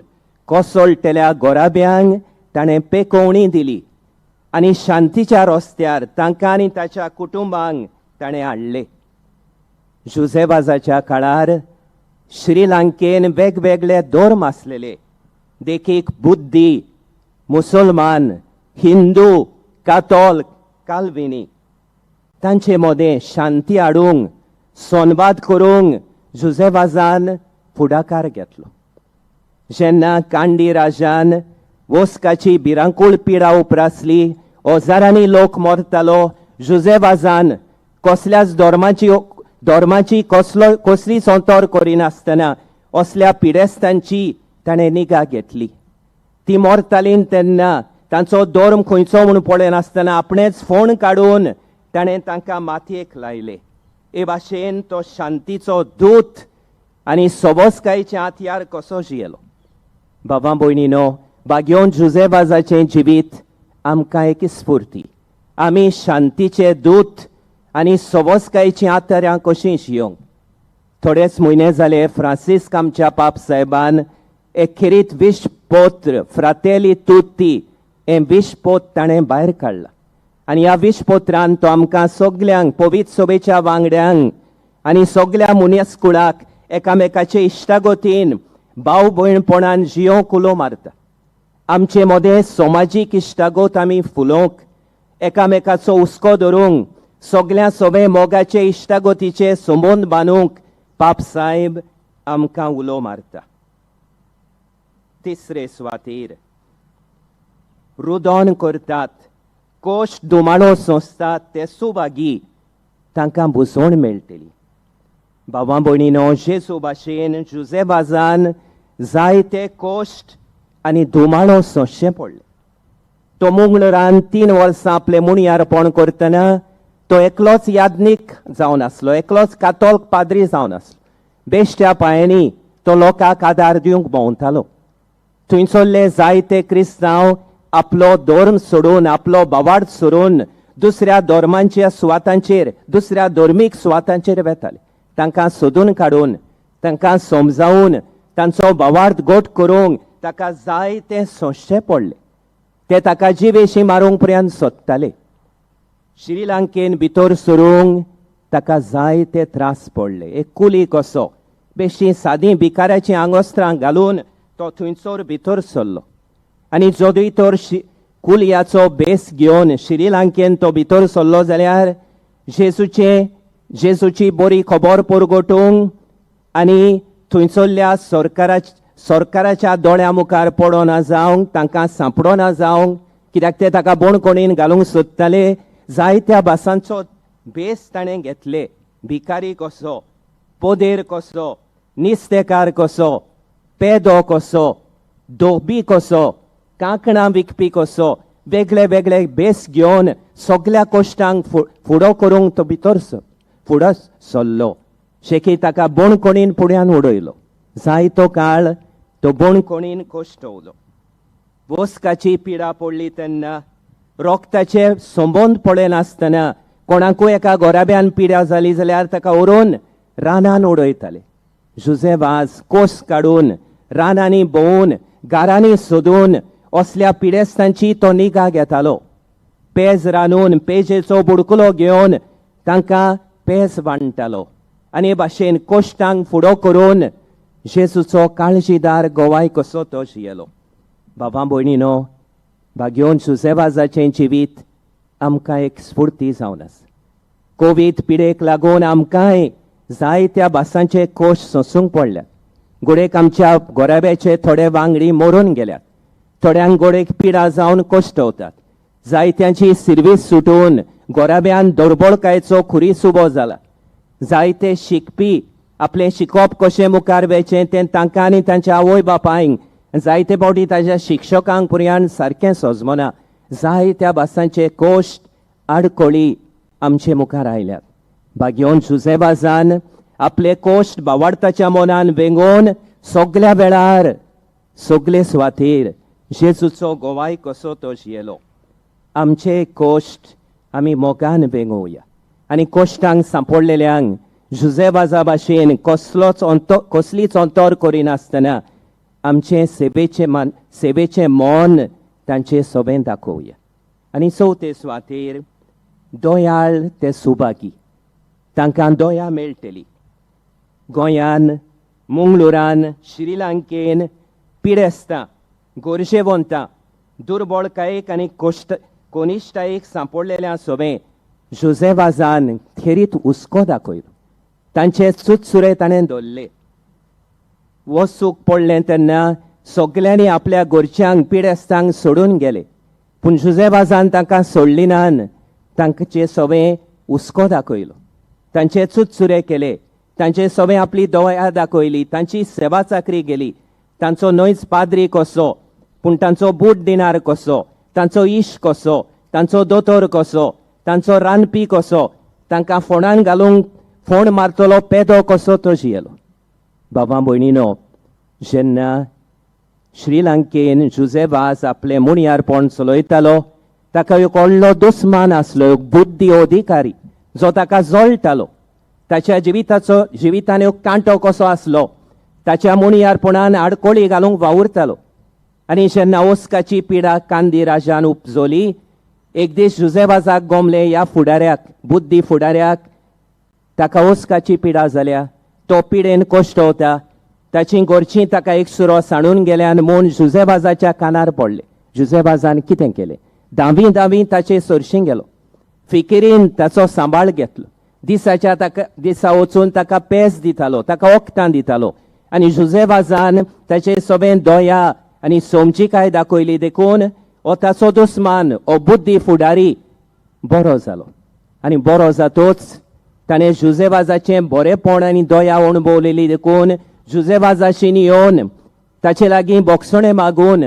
कोसळटल्या गोराब्यांक ताणें पेकोवणी दिली आनी शांतीच्या रस्त्यार तांकां आनी ताच्या कुटुंबांक ताणें हाडले. जुजेवाजाच्या काळार श्रीलंकेन वेगवेगळे धर्म आसलेले, देखीक बुद्धी, मुसलमान, हिंदू, कातोलिक, काल्विनी. तांचे मदें शांती हाडूंक, संवाद करूंक जुजेवाजान फुडाकार घेतलो. जेन्ना कांडी राजान वस्काची भिरांकूळ पिडा उपरासली, हजारांनी लोक मरतालो, जुजेवाजान कसल्याच धर्माची कसली संतोर करिनासतना असल्या पिडेस्तांची ताणें निगा घेतली. ती मरतालीं तेन्ना तांचो धर्म खंयचो म्हूण पळयनासतना आपणेच फोण काडून ताणें तांकां मातयेक लायले. हे भाशेन तो शांतीचो दूत आनी सोबोसकायेचें हातयार कसो जियेलो. बाबा भयणीनो, भाग्योन जुजेवाजाचें जिवीत आमकां एक स्फूर्ती. आमी शांतीचे दूत आनी सोबोसकायेचीं हातयारां कशीं जियोंक. थोडेच म्हयने जाले फ्रांसीस आमच्या पाप साहेबान एक खेरीत विश्वपोत्र फ्रातेली तुत्ती हें विश्वपोत ताणें भायर काडलां. आनी ह्या विश्वपोत्रान तो आमकां सगल्यांक पवित्र सभेच्या वांगड्यांक आनी सगल्या मुनियस्कुळाक एकामेकाचे इश्टागोतीन भाव भयणपणान जियोंक उलो मारता. आमचे मदें समाजीक इश्टागोत आमी फुलोवंक, एकामेकाचो हुस्को धरूंक, सगल्या सभे मोगाचे इश्टागोतीचे संबंद बांदूंक पाप साहेब आमकां उलो मारता. तिसरे सुवातेर रुदोन करतात, कोश्ट दुमाळो सोंसतात ते सुभागी, तांकां बुजवण मेळटली. बाबा भयणीनो, जेजू भाशेन जुजेवाजान जायते कोश्ट आनी दुमाळो सोंसचें पडलें. तो मंगळुरान 3 वर्सां आपलें मुणयारपण करतना तो एकलोच याज्ञीक जावन आसलो, एकलोच कातोलिक पाद्री जावन आसलो. बेश्ट्या पांयांनी तो लोकांक आदार दिवंक भोंवतालो. थंयसरले जायते क्रिस्तांव आपलो धर्म सोडून, आपलो बावार्द सोडून दुसऱ्या धर्मांच्या सुवातांचेर, दुसऱ्या धर्मीक सुवातांचेर वेताले. तांकां सोदून काडून, तांकां समजावून तांचो बावार्द गोट करूंक ताका जायते सोंसचें पडलें. ते ताका जिवेशी मारूंक पर्यंत सोदताले. श्रीलंकेन भितर सरूंक ताका जायते त्रास पडले. एक कुली कसो बेश्टी सादीं भिकाऱ्याचीं आंगोस्त्रां घालून तो थंयसर भितर सरलो आनी जोदूय तर कुलयाचो बेस घेवन श्रीलंकेन तो भितर सरलो जाल्यार जेजूची बरी खबर परगटूंक आनी थंयसरल्या सरकाराच्या दोळ्या मुखार पडोना जावंक तांकां सांपडोना जावंक कित्याक ते ताका बोणकोणीन घालूंक सोदताले जायत्या भासांचो बेस ताणें घेतले भिकारी कसो पोदेर कसो निस्तेकार कसो पेदो कसो धोबी कसो कांकणां विकपी कसो वेगळे वेगळे बेस घेवन सगळ्या कश्टांक फुडो करूंक तो भितर फुडो सरलो शेकी ताका बोणकोणीन फुड्यान उडयलो जायतो काळ तो बोणकोणीन कोश्टवलो वोस्काची पिडा पडली तेन्ना रोगताचे संबंद पडले नासतना कोणाकूय एका गोराब्यान पिड्या जाली जाल्यार ताका व्हरून रानान उडयताले जुजेबाज कोस काडून रानांनी भोंवून गारांनी सोदून असल्या पिडेस्तांची तो निगा घेतालो पेज रांदून पेजेचो बुडकुलो घेवन तांकां पेज वांडटालो आनी भाशेन कोश्टांक फुडो करून जेजूचो काळजीदार गोवाय कसो तो जियेलो बाबा भयणीनो भाग्योन जुजेबाजाचें जिवीत आमकां एक स्फूर्ती जावन आसा कोवीड पिडेक लागून आमकांय जायत्या भासांचे कोश सोंसूंक पडल्यात गोडेक आमच्या गोराब्याचे थोडे वांगडी मरून गेल्यात थोड्यांक गोडेक पिडा जावन कोश्टवतात जायत्यांची सिर्वीस सुटून गोराब्यान दोरबळकायेचो खुरीस उबो जाला जायते शिकपी आपलें शिकप कशें मुखार वेचें तें तांकां आनी तांच्या आवय बापायंक जायते फावटी ताच्या शिक्षकांक पर्यंत सारकें सजमना जायत्या भासांचे कोश्ट आडकोळी आमचे मुखार आयल्यात भाग्योन जुजेबाजान आपले कोश्ट भावार्थाच्या मनान वेंगोवन सगळ्या वेळार सगळे सुवातेर जेजूचो गोवाय कसो तो जियेलो आमचे कोश्ट आमी मोगान वेंगोवया आनी कोश्टांक सांपडलेल्यांक जुजेबाजा भाशेन कसलीच अंतर करिनासतना आमचे सेवेचें मन तांचे सोबेन दाखोवया आनी चवथे सुवातेर दोयाळ ते सुभागी तांकां दोया मेळटली गोंयान मंगळुरान श्रीलंकेन पिडेस्तां गोरजेवंतां दुर्बळकायेक आनी कोनिश्टायेक सांपडलेल्या सोबें जुजेबाजान खेरीत हुस्को दाखयलो तांचे चुचुरे ताणें दवरले वसूक पडलें तेन्ना सगल्यांनी आपल्या घरच्यांक पिडेस्तांक सोडून गेले पूण जुजेबाजान तांकां सोडली नान तांचे सोबें हुस्को दाखयलो तांचे चुचुरे केले तांचे सोबें आपली दोया दाखयली तांची सेवा चाकरी गेली तांचो न्हयच पाद्री कसो पूण तांचो बूट दिनार कसो तांचो इश्ट कसो तांचो दोतोर कसो तांचो रांदपी कसो तांकां फोंडान घालूंक फोंड मारतलो पेदो कसो तो जियेलो बाबा भयणीनो जेन्ना श्रीलंकेन जुजेबाज आपलें मुणयारपण चलयतालो ताका एक व्हडलो दुस्मान आसलो एक बुद्धी अधिकारी जो ताका जळटालो ताच्या जिवितान एक कांटो कसो आसलो ताच्या मुणयारपणान आडकोळी घालूंक वावुरतालो आनी जेन्ना ओस्काची पिडा कांदी राजान उपजोली एक दीस जुजेबाजाक गोमले ह्या फुडाऱ्याक बुद्धी फुडाऱ्याक ताका ओस्काची पिडा जाल्या तो पिडेन कोश्टवता ताची घरचीं ताका एक सुरो सांडून गेल्यान म्हूण जुजेबाजाच्या कानार पडले जुजेबाजान कितें केलें धांवी ताचे सरशीं गेलो फिकिरीन ताचो सांबाळ घेतलो दिसा वचून ताका पेज दितालो ताका वखदां दितालो आनी जुजेबाजान ताचे सोबें दोया आनी सोमचीकाय दाखयली देखून हो ताचो दुस्मान हो बुद्धी फुडारी बरो जालो आनी बरो जातूच ताणें जुजेबाजाचें बरेपण आनी दोया अणभवलेली देखून जुजेबाजाशीन येवन ताचे लागीं बोगसणे मागून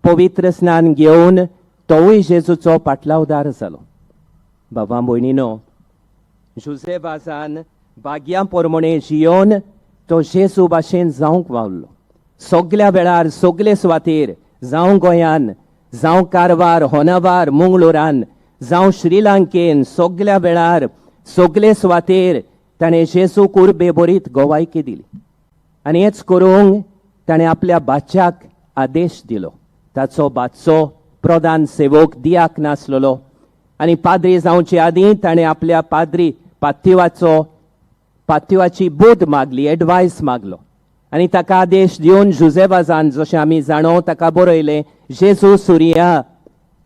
पवित्र स्नान घेवन तोवूय जेजूचो पाटलावदार जालो बाबा भयणीनो जुजेबाजान भाग्या प्रमाणे जियोन तो जेजू भाशेन जावंक वावलो सगळ्या वेळार सगळे सुवातेर जावं गोंयान जावं कारवार होनावार मंगळुरान जावं श्रीलंकेन सगळ्या वेळार सगळे सुवातेर ताणें जेजूक बेबरीत गोवायकी दिली आनी हेच करूंक ताणें आपल्या बाच्याक आदेश दिलो ताचो बाचो प्रधान सेवक दियाक नासलेलो आनी पाद्री जावचे आदीं ताणें आपल्या पाद्रीवाची बोध मागली एडवायस मागलो आनी ताका आदेश दिवन जुजेबाजान जशें आमी जाणो ताका बरयलें जेजू सुर्या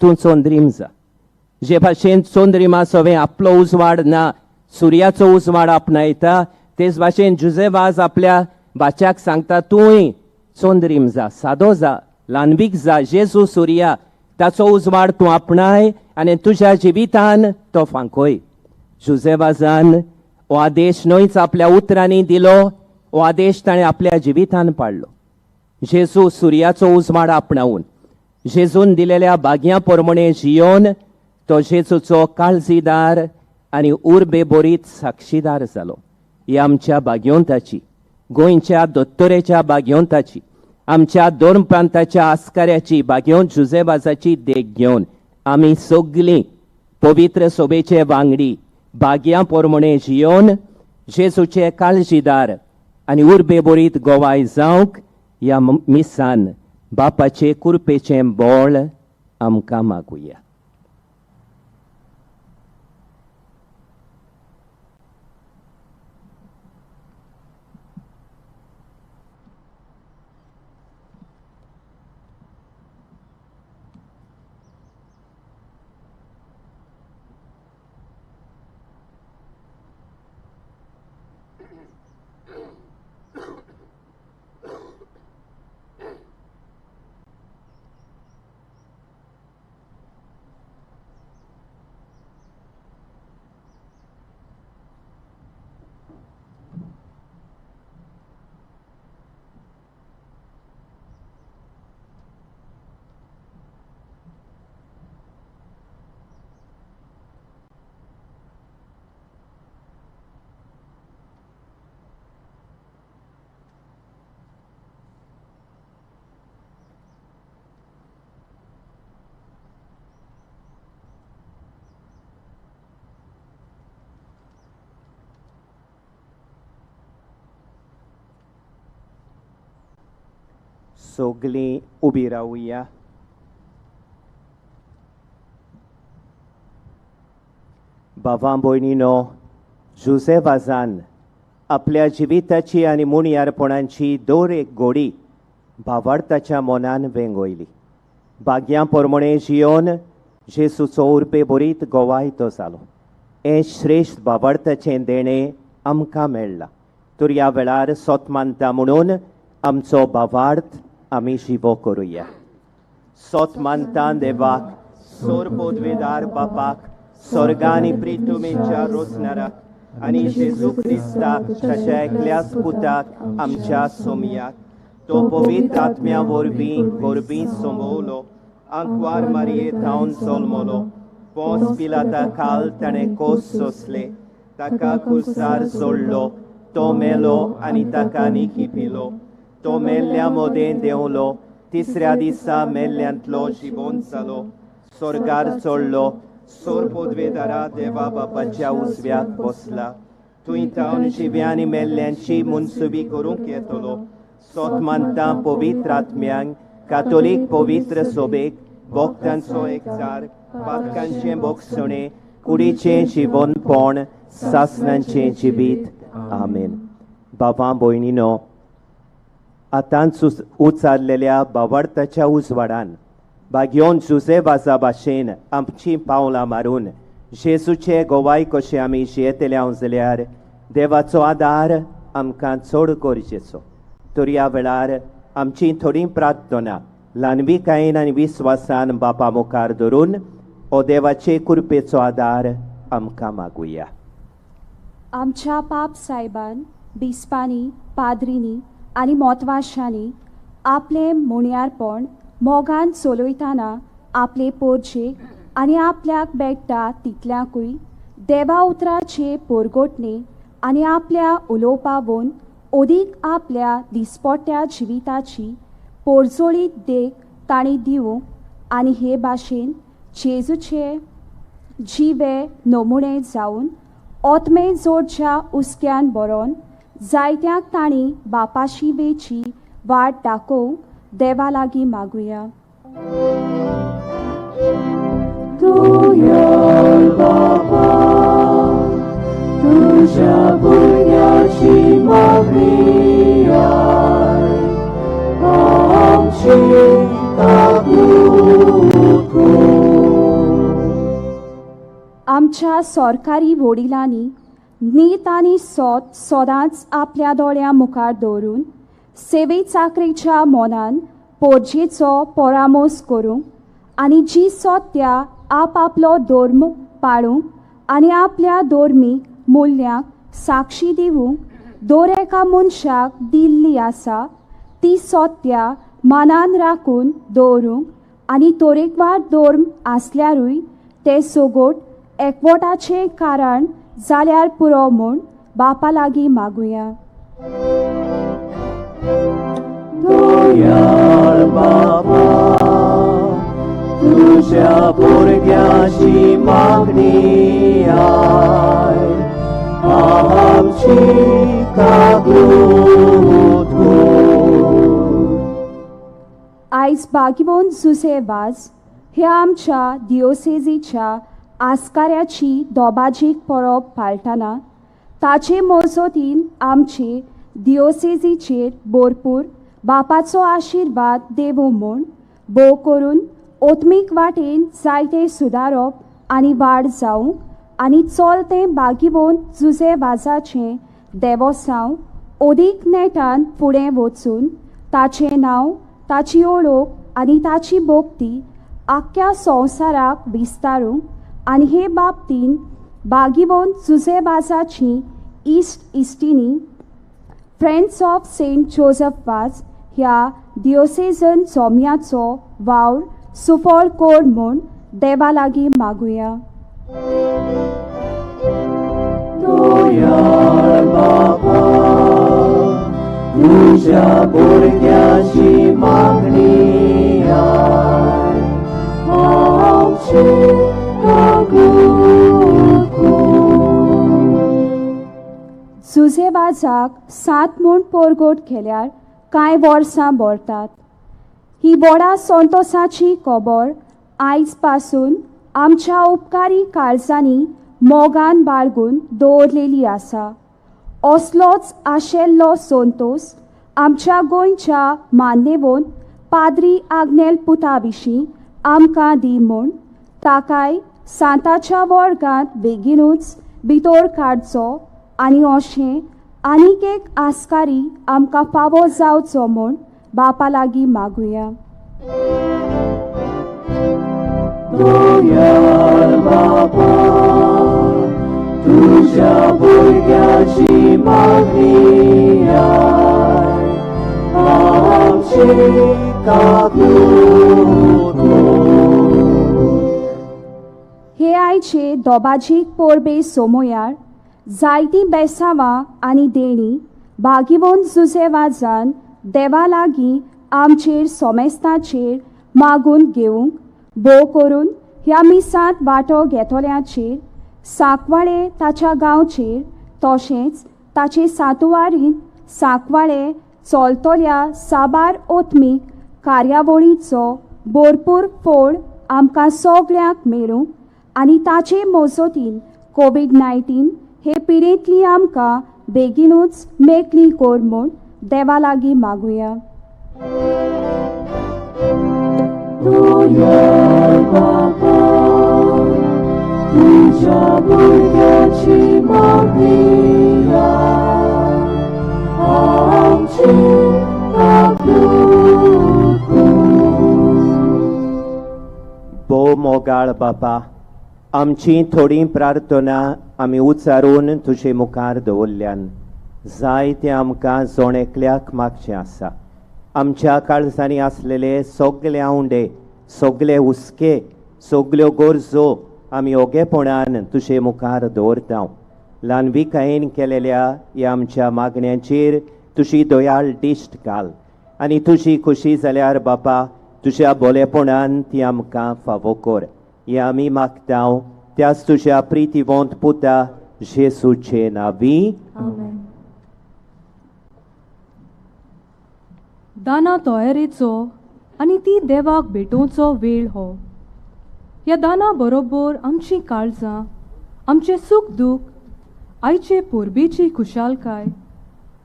तूं चोंद्रीम जा. जे भाशेन चोंद्रिमा सवें आपलो उजवाड ना, सुर्याचो उजवाड आपणायता, तेच भाशेन जुजेबाज आपल्या बाच्याक सांगता तूंय चोंद्रीम जा, सादो जा, ल्हानवीक जा. जेजू सुर्या ताचो उजवाड तूं आपणाय आनी तुज्या जिवितान तो फांकोय. जुजेबाजान हो आदेश न्हयच आपल्या उतरांनी दिलो, हो आदेश ताणें आपल्या जिवितान पाळलो. जेजू सुर्याचो उजवाड आपणावून जेजून दिलेल्या भाग्या प्रमाणे जियोन तो जेजूचो काळजीदार आनी उर्बेबोरीत साक्षीदार जालो. ही आमच्या भाग्योंताची, गोंयच्या दोत्तोरेच्या भाग्योंताची, आमच्या दोन प्रांताच्या आस्काऱ्याची भाग्योंत जुजेबाजाची देख घेवन आमी सगळीं पवित्र सोबेचे वांगडी भाग्या प्रमाणे जियोन जेजूचे काळजीदार आनी उर्बेबोरीत गोवाय जावंक ह्या मिसान बापाचे कुरपेचें बोळ आमकां मागुया. सगळीं उबी रावुया. भावां भयणीनो, जुजेबाजान आपल्या जिविताची आनी मुणयारपणांची दर एक घोडी भावार्थाच्या मनान वेंगोयली. भाग्या प्रमाणे जियोन जेजूचो उर्बे बोरीत गोवाय तो जालो. हें श्रेश्ठ भावार्थाचें देणें आमकां मेळ्ळां. तर ह्या वेळार सोत मानता म्हणून आमचो भावार्थ आमी शिवो करुया. सोत मानता देवाक, सोर पोदवेदार बापाक, स्वर्गानी प्रितुमेच्या रोजनाराक आनी जेजू क्रिस्ताक ताच्या एकल्याच पुताक आमच्या सोमयाक तो पवित्र आत्म्या वरवीं गोरबी सोंबवलो, आंकवार मारये थावन जल्मलो, पोंस पिलाता काल ताणें कोस सोंसले, ताका खुर्सार जोडलो, तो मेलो आनी ताका निखिपिलो, तो मेल्ल्या मोदें देंवलो, तिसऱ्या दिसा मेल्ल्यांतलो जिवंत जालो, स्वर्गार चडलो, सोर पोदवेदारा देवा बापाच्या उजव्याक बसला, थंय थावन जिव्यांनी मेल्ल्यांची मुनसुबी करूंक येतलो. सोत मानता पवित्र आत्म्यांक, कातोलीक पवित्र सोबेक, भोगतांचो एकचार, पातकांचें भोगसणें, कुडीचें जिवनपण, सासणांचें जिवीत. आमेन. भावां भयणीनो, आतांच उचारलेल्या भावार्थाच्या उजवाडान भाग्योन जुजेबाजा भाशेन आमची पावलां मारून जेजूचे गोवाय कशें आमी जियेतल्या जाल्यार देवाचो आदार आमकां चड गरजेचो. तर ह्या वेळार आमची थोडी प्रार्थना ल्हानविकायेन आनी विस्वासान बापा मुखार धरून हो देवाचे कृपेचो आदार आमकां मागुया. आमच्या पाप सायबान, बिस्पांनी, पाद्रींनी आनी मोतवाशांनी आपले मुणयारपण मोगान चलयतना आपले पोरचे आनी आपल्याक बेट्टा तितल्याकूय देवा उतराचे पोरगोटणे आनी आपल्या उलोवपावून ओदीक आपल्या दिसपट्ट्या जिविताची पोरजोळीत देख तांणी दिवंक आनी हे भाशेन जेजूचे जिवे नमुणे जावन ओतमे जोडच्या उस्क्यान बरोवन जायत्यांक तांणी बापाशी वेची वाट दाखोवंक देवा लागीं मागुया. तुझ्या बापा तुझ्या भुरग्याची मागणी आमची काबू आमच्या सरकारी वडिलांनी नीत आनी सदांच आपल्या दोळ्या मुखार दवरून सेवे चाकरेच्या मोनान पोरजेचो परामोस करूंक आनी जी सत्या आपलो धर्म पाळूंक आनी आपल्या धर्मीक मुल्यांक साक्षी दिवूंक दर एका मनशाक दिल्ली आसा ती सत्या मनान राखून दवरूंक आनी तरेकवार धर्म आसल्यारूय ते सोगोट एकवटाचें कारण जाल्यार पुरो म्हूण बापा लागीं मागुया. दयाळ बाबा, तुझ्या भुरग्याची मागणी आय, आमची कागूद कर. आयज बागीवोन जुसेवाज ह्या आमच्या दिओसेजीच्या आस्काऱ्याची दोबाजीक परब पाळटना ताचे मजतीन आमचे दिओसेजीचेर भरपूर बापाचो आशिर्वाद देवो म्हूण भोव करून ओत्मीक वाटेन जायते सुदारप आनी वाड जावंक आनी चलतें बागीवोन जुसेवाजाचें देवसांव ओदीक नेटान फुडें वचून ताचें नांव, ताची ओळख आनी ताची भोक्ती आख्ख्या संवसाराक विस्तारूंक आनी हे बाबतीन बागीवोन जुसेवाजाची इश्ट इश्टिणी फ्रेंड्स ऑफ सेंट जोसेफ वाज ह्या दिओसेजन जोम्याचो वावर सुफळ कर म्हूण देवा लागीं मागुया. दयाळ बाबा, तुझ्या भुरग्याची मागणी आय, आमची कागूद कर. जुसेवाजाक 7 म्हूण पोरगोट केल्यार कांय वर्सां भरतात. ही व्हडा संतोसाची खबर आयज पासून आमच्या उपकारी काळजांनी मोगान बाळगून दवरलेली आसा. असलोच आशेल्लो संतोस आमच्या गोंयच्या मान्यवोन पाद्री आग्नेल पुता विशीं आमकां दी म्हूण ताकाय सांताच्या वर्गांत बेगीनूच भितर काडचो आनी अशें आनीक एक आस्कारी आमकां फावो जावचो म्हूण बापा लागीं मागुया. दयाळ बाबा, तुझ्या भुरग्याची मागणी आय, आमची कागूद कर. हे आयचे दोबाजीक परबे सोमोयार जायतीं बेसांवां आनी देणी बागीवोन जुसेवाजान देवा लागीं आमचेर सोमेस्ताचेर मागून घेवंक भोव करून ह्या मिसांत वांटो घेतोल्यांचेर सांकवाळे ताच्या गांवचेर तशेंच ताचे सातवारीन सांकवाळे चलतोल्या साबार ओत्मीक कार्यावळीचो भरपूर फळ आमकां सगळ्यांक मेळूंक आनी ताचे मजतीन कोविड-19 हे पिडेंतली आमकां बेगीनूच मेकळी कर म्हूण देवा लागीं मागुया. दयाळ बाबा, तुझ्या भुरग्याची मागणी आय, आमची कागूद कर. भोव मोगाळ बापा, आमची थोडी प्रार्थना आमी उचारून तुजे मुखार दवरल्यान जायते आमकां जोणेकल्याक मागचें आसा. आमच्या काळजांनी आसलेले सगळे आवंडे, सगळे हुस्के, सगळ्यो गरजो आमी ओगेपणान तुजे मुखार दवरता. ल्हानविकायेन केलेल्या ह्या आमच्या मागण्यांचेर तुजी दयाळ दिश्ट घाल आनी तुजी खुशी जाल्यार बापा तुज्या बोलेपणान ती आमकां फावो कर. हे आमी मागता त्याच तुज्या प्रितीवंत पुता जेसूचे नांवी. दाना तोयरेचो आनी ती देवाक भेटोवचो वेळ हो. ह्या दाना बरोबर आमची काळजां, आमचे सुख दूख, आयचे पोरबेची खुशालकाय,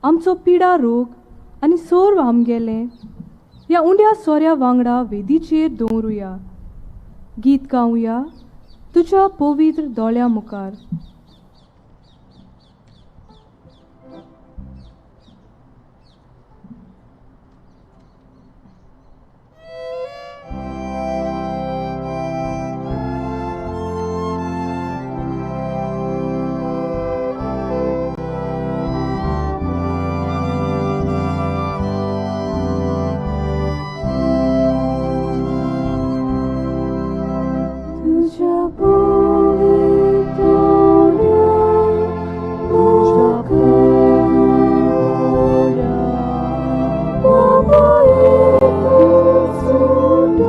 आमचो पिडा रोग आनी सोर्व आमगेलें ह्या उंड्या सोऱ्या वांगडा वेदीचेर दवरुया. गीत गावया तुज्या पवित्र दोळ्या मुखार. तुझ्या पवित्र डोळ्या बाबा येतो सोडो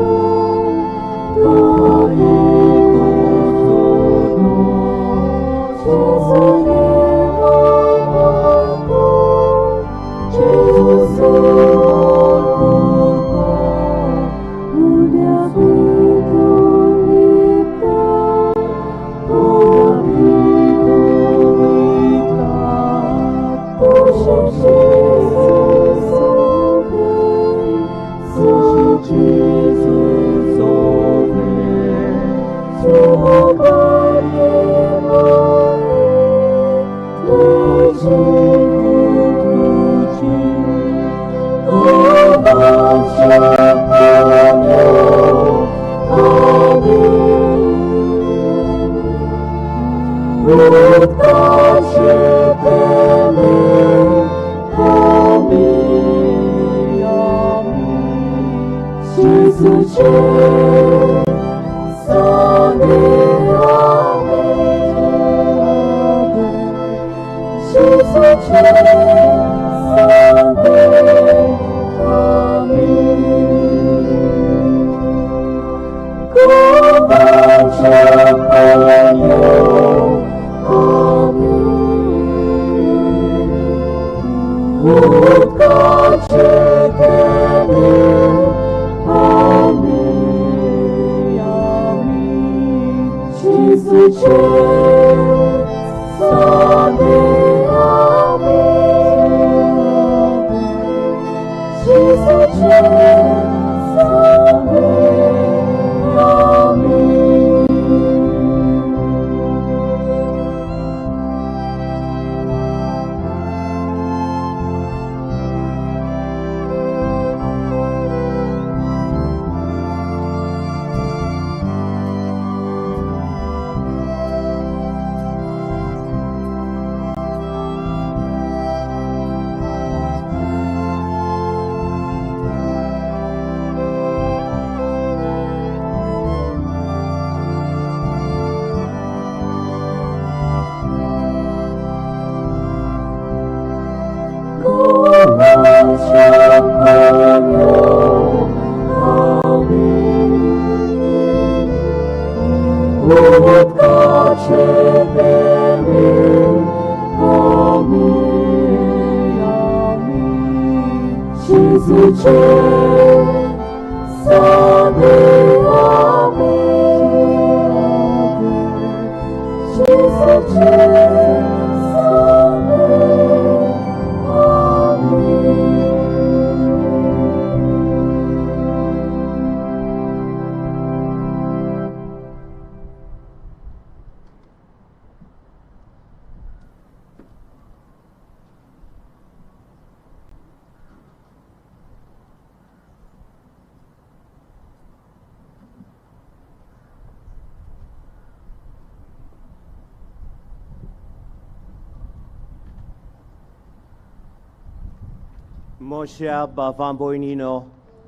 मोशा बाबा भयणीनो,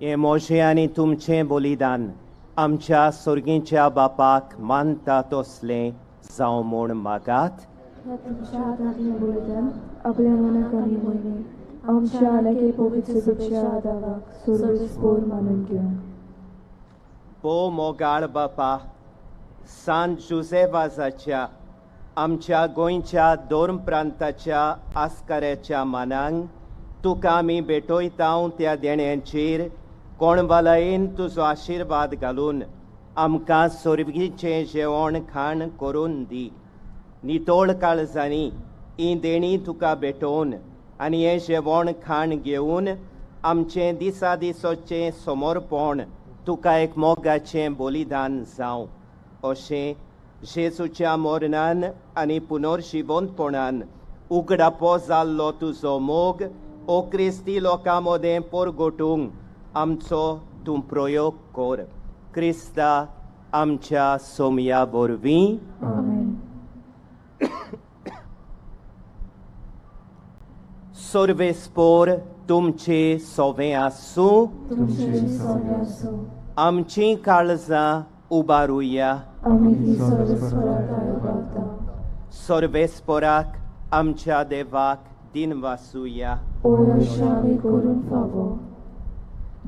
हे मोशे आनी तुमचें बलिदान आमच्या सुर्गीच्या बापाक मानता तसलें जावं म्हूण मागात. तुमच्या हातांतलें बलिदान आपल्या मनाक आनी मयने आमच्या आलेखे पवित्र सुच्या आदाराक सर्वेस्पोर मानून घेवन. पो मोगाळ बापा, सांत जुझेवाजाच्या आमच्या गोंयच्या दोन प्रांताच्या आस्काऱ्याच्या मानांक तुका आमी भेटयता त्या देण्यांचेर कोणवालायेन तुजो आशिर्वाद घालून आमकां सुर्गीचें जेवण खाण करून दी. नितोळ काळजांनी ही देणी तुका भेटोवन आनी हें जेवण खाण घेवन आमचें दिसा दिसाचें समर्पण तुका एक मोगाचें बलिदान जावं अशें जेजूच्या मरणान आनी पुनर्जिवंतपणान उगडापो जाल्लो तुजो मोग ओ क्रिस्ती लोकां मदें परगटूंक आमचो तूं प्रयोग कर. क्रिस्ता आमच्या सोमया वरवीं. आमेन. सर्वेस्पोर तुमचे सोवें आसूं. तुमचे सोने असो. आमचीं काळजां उबारुया. आमी ती सर्वेस्पराकाय उबारता. सर्वेस्पोराक आमच्या देवाक दिन वासुया. ओयशा आमी करून फावो.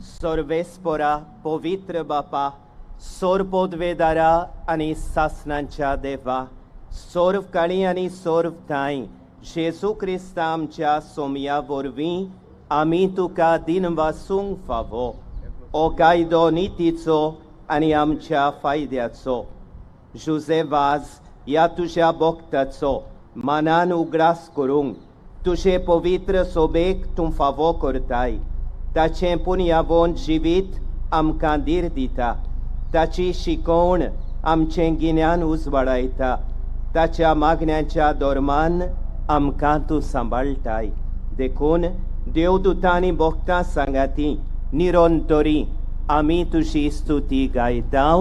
सर्वेस्पोरा पवित्र बापा, सोर पोदवेदारा आनी सासणांच्या देवा, सोर्व काळी आनी सोर्व थाय, जेजू क्रिस्ता आमच्या सोमया वरवीं आमी तुका दिन वासूंक फावो. ओ कायदो नितीचो आनी आमच्या फायद्याचो. जुजेवाज ह्या तुज्या भक्ताचो मनान उगडास करूंक तुजे पवित्र सोबेक तूं फावो करताय. ताचें पुण्यावोन जिवीत आमकां धीर दिता. ताची शिकवण आमचें गिन्यान उजवाडायता. ताच्या मागण्यांच्या दोरमान आमकां तूं सांबाळटाय. देखून देवदूतांनी भक्तां सांगाती निरंतरी आमी तुजी स्तुती गायता.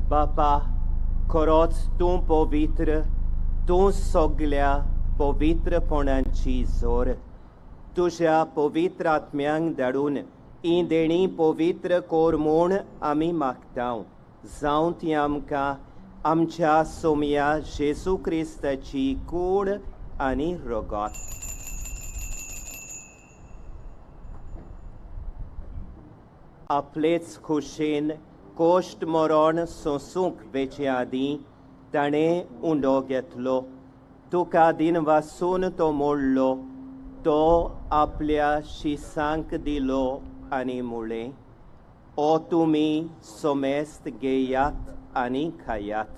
बापा, खरोच तूं पवित्र, तूं सगळ्या पवित्रपणांची जोर. तुज्या पवित्र आत्म्यांक धाडून ही देणी पवित्र कोर म्हूण आमी मागता. जावं ती आमकां आमच्या सोमया जेजू क्रिस्ताची कूड आनी रगत. आपलेच खुशेन कोश्ट मरण सोंसूंक वेचे आदीं ताणें उंडो घेतलो. तुका दिन वासून तो मोडलो. तो आपल्या शिसांक दिलो आनी मुळें, ओ तुमी सोमेस्त घेयात आनी खायात.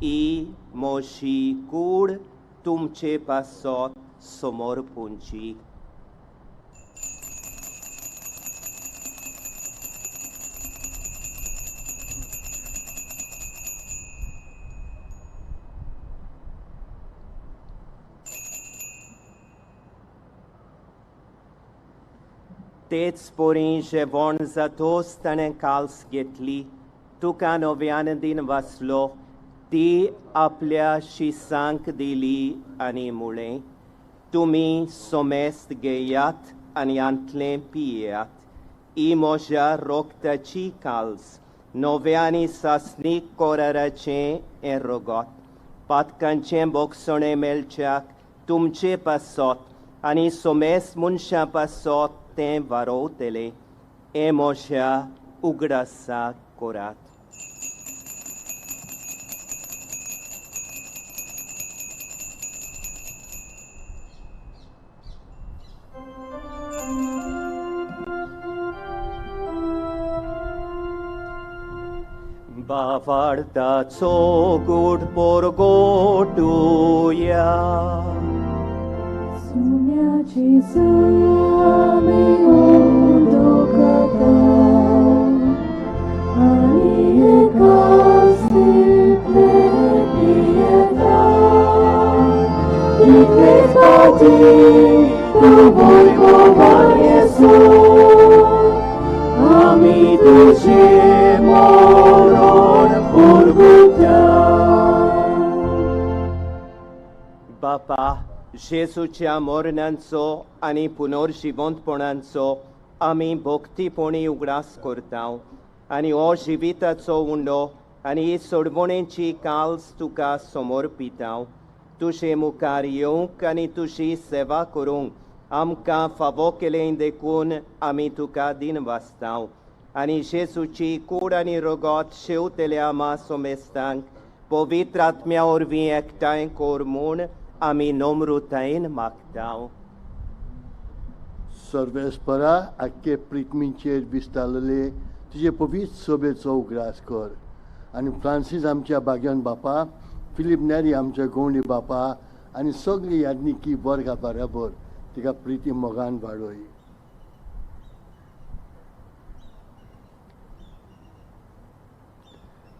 ही मोशी कूड तुमचे पासत समोर पुंजी. तेच पोरी जेवण जातोच ताणें काल्स घेतली. तुका नव्यान दिन वाचलो. ती आपल्या शिसांक दिली आनी मुळें, तुमी सोमेस्त घेयात आनी आंतलें पियेयात. ही म्हज्या रोगताची काल्स, नव्यानी सासणीक कोराराचें हें रगत. पातकांचें बोगसणें मेलच्याक तुमचे पासत आनी सोमेस्त मनशां पासत तें वारोवतलें. हें म्हज्या उगडासा कोरात. बावार्ताचो गूढ परगोटुया. सोम्या जेजू आमी उंडो खाता आनी एकास्तींतले पियेता. इतलेच खातीर तूं वैभवान येसू, आमी तुजें मरण परगुत्या. बापा, जेजूच्या मरणांचो आनी पुनर्जिवंतपणांचो आमी भोक्तीपोणी उगडास करतांव आनी हो जिविताचो उंडो आनी ही सोडवणेची काल्स तुका समोर पितांव. तुजे मुखार येवंक आनी तुजी सेवा करूंक आमकां फावो केलें देखून आमी तुका दिन वाचतांव. आनी जेजूची कूड आनी रगत शेवतेल्या सोमेस्तांक पवित्र आत्म्या वरवीं एकठांय कोर म्हूण आमी नम्रतायेन मागतांव. सर्वेस्परा आख्खे प्रितमींचेर विस्तारलेले तुजे पवित्र सोबेचो उगडास कर आनी फ्रांसीस आमच्या बाग्यान बापा, फिलीप नॅरी आमच्या गवंडी बापा आनी सगळी यादनिकी वर्गा बराबर तिका प्रिती मोगान वाडोय.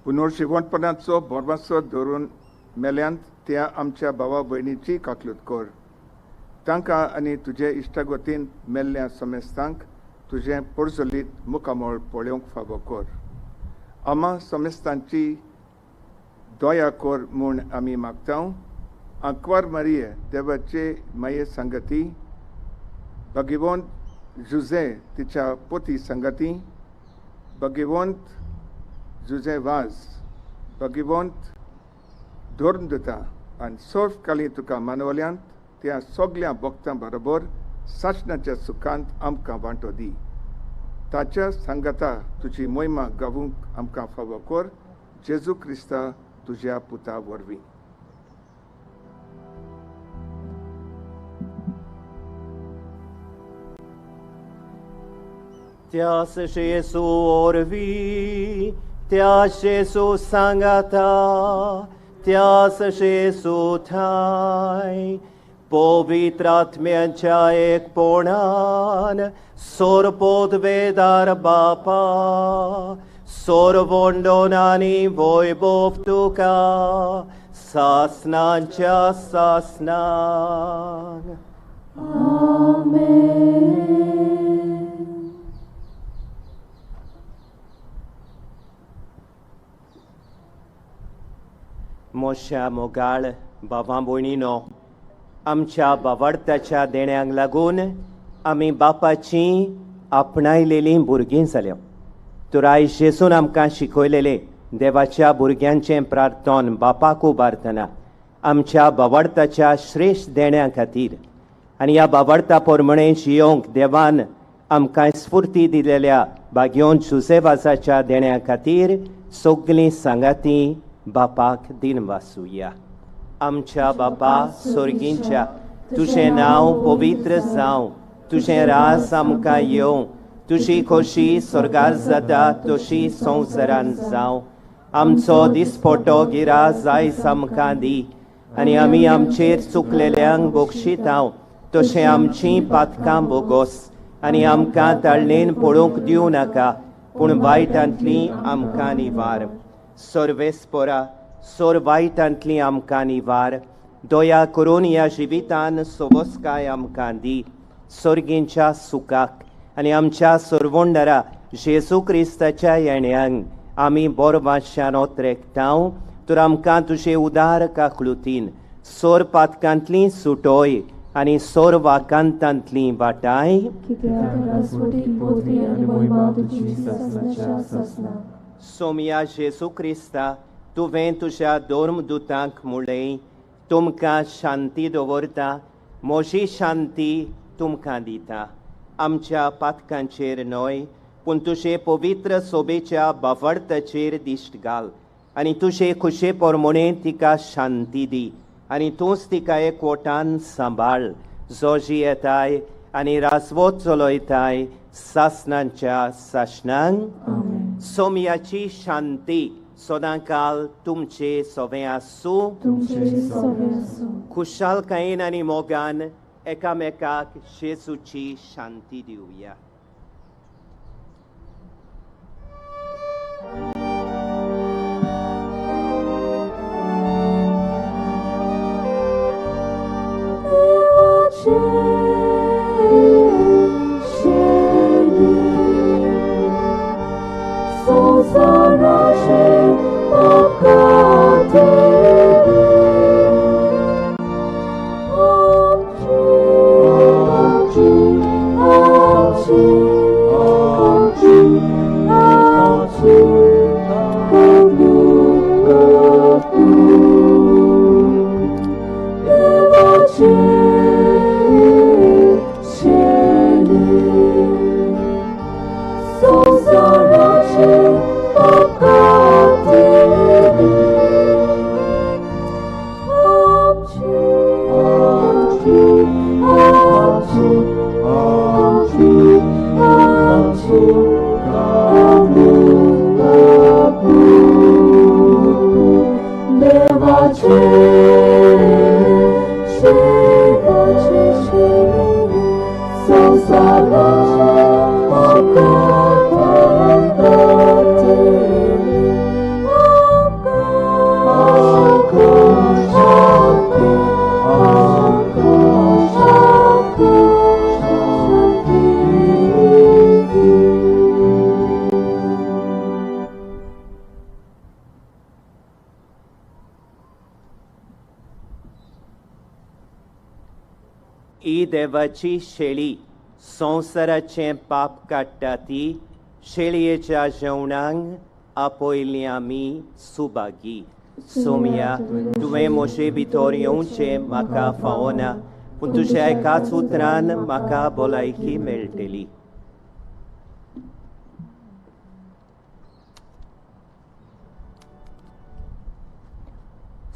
पुनर्जिवंतपणाचो बोरमासो धरून मेल्यांत त्या आमच्या भावा भयणीची काकलूत कर. तांकां आनी तुजे इश्टागतीन मेल्ल्या समेस्तांक तुजें परजोलीत मुखामोळ पळोवंक फावो कर. आम्हा समेस्तांची दया कर म्हूण आमी मागतांव. आंकवार मारिये देवाचे माये संगती, भगिवंत जुझे तिच्या पोती संगती, भगिवंत जुझे वाज, भगिवंत धोर्मदुता आनी सर्व काली तुका मानवल्यांत त्या सगळ्या भक्तां बरोबर सासणाच्या सुखांत आमकां वांटो दी. ताच्या सांगाता तुजी मोहिमा गावूंक आमकां फावो कर. जेजू क्रिस्ता तुज्या पुता वरवीं. त्यास जेसू वरवीं, त्यास जेसू सांगाता, त्यास जेसू थाय पवित्र आत्म्याच्या एकपणान सोरपोदवेदार बापा, सोरवोंडोन आनी वैभव तुका सासनांच्या सासनान. मोशा मोगाळ बाबा भयणीनो, आमच्या बावडताच्या देण्यांक लागून आमी बापाची आपणायलेलीं भुरगीं जाल्यो. तर आयज जेजून आमकां शिकयलेले देवाच्या भुरग्यांचें प्रार्थन बापाक उबारतना आमच्या बावडताच्या श्रेश्ठ देण्यां खातीर आनी ह्या बावडता प्रमाणे जियोंक देवान आमकां स्फूर्ती दिलेल्या भाग्योन जुसेवासाच्या देण्यां खातीर सगळीं सांगाती बापाक दिन वासुया. आमच्या बापा स्वर्गींच्या, तुजें नांव पवित्र जावं, तुजें रास आमकां येवं, तुजी खोशी स्वर्गार जाता तशी संवसारान जावं. आमचो दिसपट्टो गिरास आयज आमकां दी आनी आमी आमचेर चुकलेल्यांक बक्षितांव तशें आमचीं पातकां बोगोस आनी आमकां ताळणेन पडूंक दिवं नाका, पूण वायटांतलीं आमकां निवार. सर्वेस्परा, सोर वायटांतलीं आमकां निवार. दया करून ह्या जिवितान सोबस्काय आमकां दी. सर्गींच्या सुखाक आनी आमच्या सर्वोंडरा जेजू क्रिस्ताच्या येण्याक आमी बोरवाशान रेखतांव. तर आमकां तुजे उदार काकळुतीन सोर पातकांतलीं सुटोय आनी सोर वाकांतांतलीं वाटाय. सोम्या जेजू क्रिस्ता, तुवें तुज्या धर्मदुतांक म्हणलें, तुमकां शांती दवरता, म्हजी शांती तुमकां दिता. आमच्या पातकांचेर न्हय, पूण तुजे पवित्र सोबेच्या बावडताचेर दिश्ट घाल आनी तुजे खुशे प्रमाणे तिका शांती दी आनी तूंच तिका एकवटान सांबाळ, जो जियेताय आनी राजवट चलयताय सासनांच्या सासनांक. सोम्याची शांती सदांकाल तुमचे सोबे आसूं. खुशालकायेन आनी मोगान एकामेकाक जेजूची शांती दिवया. Amen. ही देवाची शेळी संवसाराचें पाप काडटा ती शेळयेच्या जेवणांक आपयली आमी सुभागी. सोम्या, तुवें म्हजे भितर येवचें म्हाका फावना, पूण तुज्या एकाच उतरान म्हाका भलायकी मेळटली.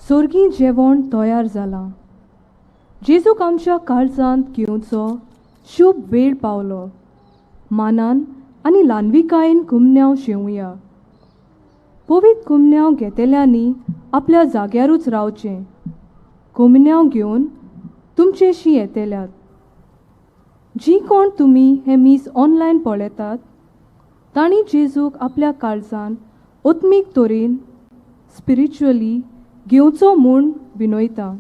सोर्गी जेवण तयार जालां. जेजूक आमच्या काळजांत घेवचो शुभ वेळ पावलो. मानान आनी ल्हानविकायेन कुमन्यांव जेवया. पवित्र कुमन्यांव घेतल्यांनी आपल्या जाग्यारूच रावचें. कुमन्यांव घेवन तुमचेशी येतल्यात. जी कोण तुमी हे मीस ऑनलायन पळयतात तांणी जेजूक आपल्या काळजान ओत्मीक तोरेन स्पिरिच्युअली घेवचो म्हूण विनयता.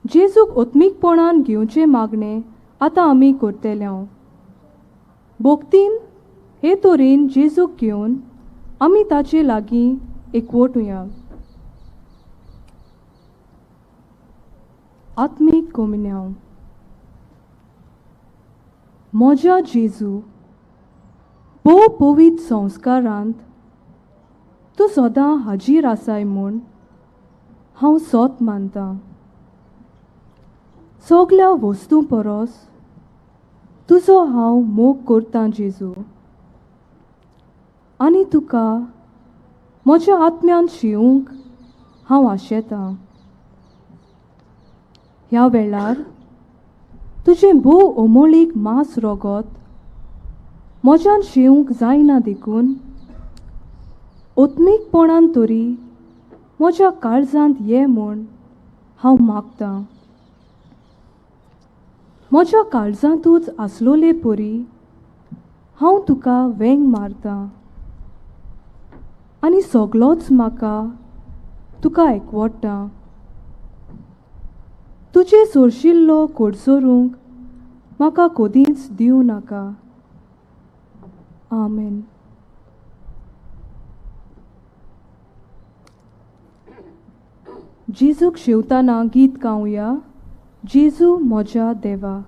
जेजूक ओत्मीकपणान घेवचें मागणें आतां आमी करतल्यांव. भोक्तीन हे तोरेन जेजूक घेवन आमी ताचे लागीं एकवटुया. आत्मीक कुमन्यांव. म्हज्या जेजू, भोव पवित्र संस्कारांत तूं सदां हाजीर आसाय म्हूण हांव सोत मानतां. सगल्या वस्तू परस तुजो हांव मोग करतां जेजू, आनी तुका म्हज्या आत्म्यान शिवूंक हांव आशेतां. ह्या वेळार तुजें भोव अमोलीक मांस रोगत म्हज्यान शिवूंक जायना देखून ओत्मीकपणान तरी म्हज्या काळजांत ये म्हूण हांव मागतां. म्हज्या काळजांतूच आसलोले परी हांव तुका वेंग मारतां आनी सगलोच म्हाका तुका एकवटां. तुजे सोरशिल्लो कोडसोरूंक म्हाका कदींच दिवं नाका. आमेन. जेजूक शिवताना गीत गावया. जेजू म्हज्या देवा.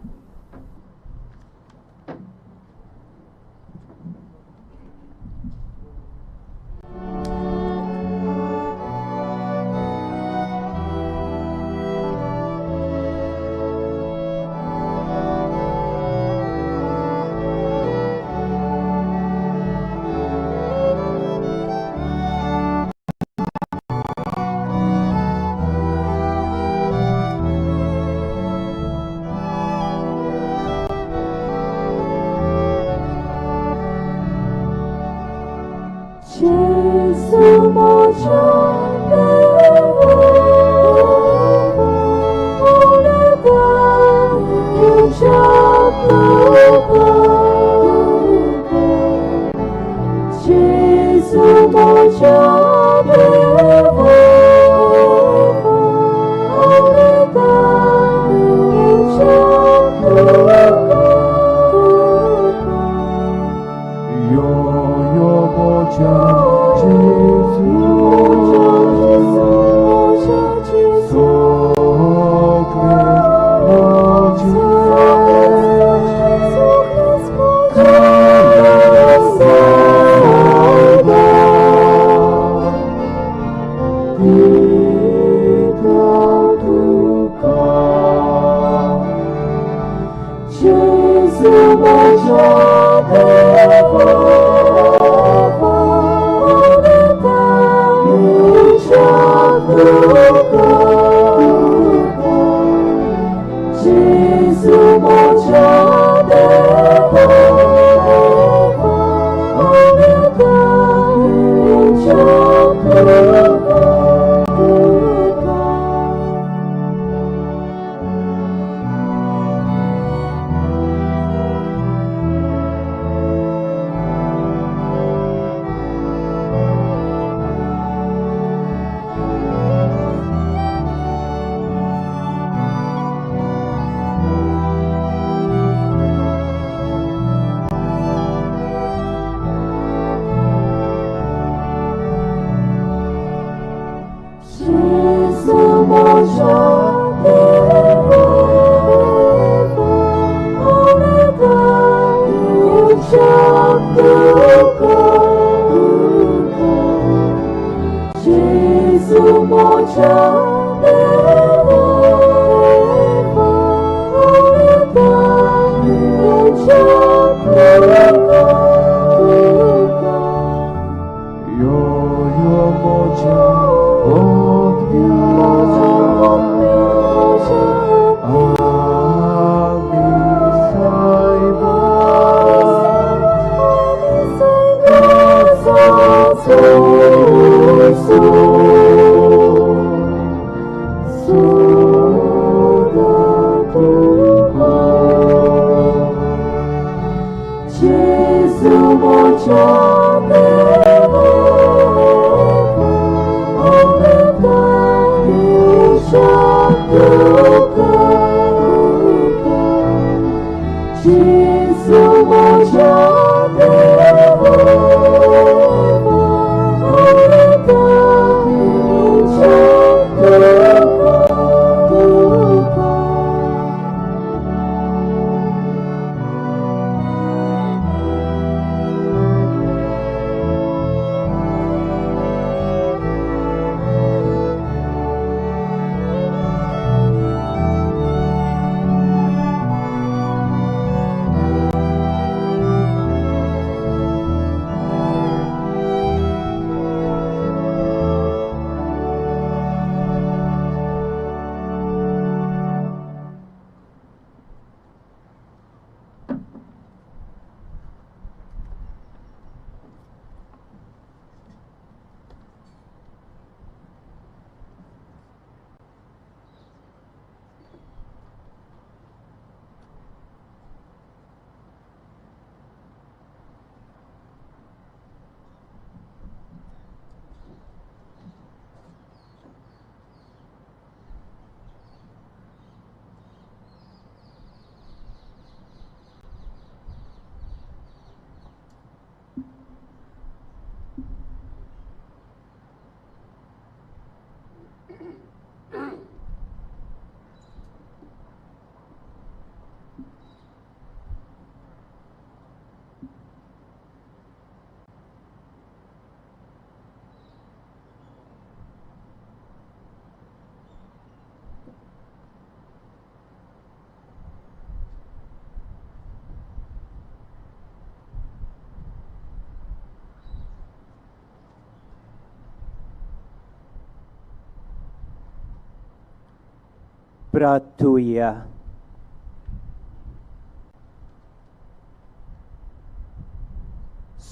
Pratuja.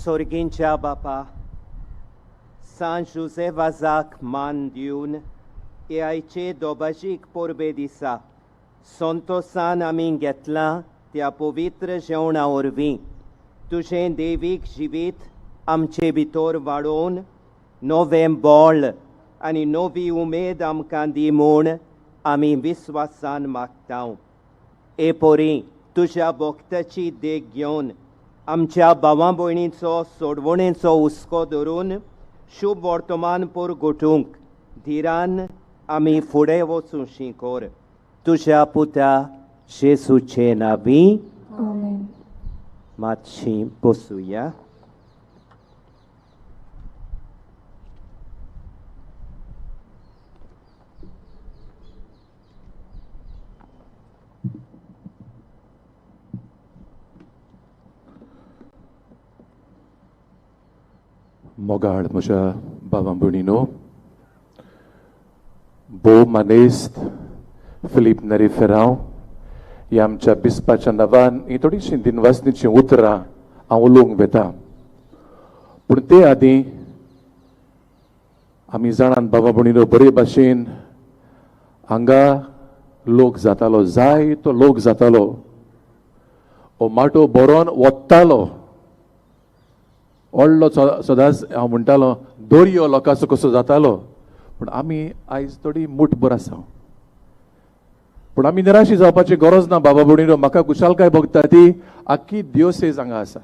Sorginच्या बापा, San José Vazak Mandiun, e aice dobajik porbe disa, Sonto San amin घेतला त्या पवित्र जेवणा वरवीं तुझें देवीक जिवीत आमचे भितर वाडोवन नवें बोळ आनी नवी उमेद आमकां दी म्हूण आमी विस्वासान मागतांव. ए पोरी, तुज्या भक्ताची देख घेवन आमच्या भावां भयणींचो सोडवणेचो हुस्को धरून शुभ वर्तमानपूर घोटूंक धीरान आमी फुडें वचूंशी कोर. तुज्या पुता जेसूचे नांवी. आमेन. मातशीं बसूया. मोगाळ म्हज्या भावां भयणीनो, बो मानेस्त फिलीप नरी फेरांव ह्या आमच्या बिस्पाच्या नांवान ही थोडीशीं दिनवासनीचीं उतरां हांव उलोवंक वेता. पूण ते आदीं आमी जाणात भावां भयणीनो, बरे भाशेन हांगा लोक जातालो, जायतो लोक जातालो, हो माटो बरोवन वत्तालो. व्हडलो सदांच हांव म्हणटालो दर्यो लोकांचो कसो जातालो. पूण आमी आयज थोडी मुठभर आसा. पूण आमी निराशी जावपाची गरज ना बाबा भयणीनो. म्हाका कुशालकाय भोगता ती आख्खी दिवसेज हांगा आसा.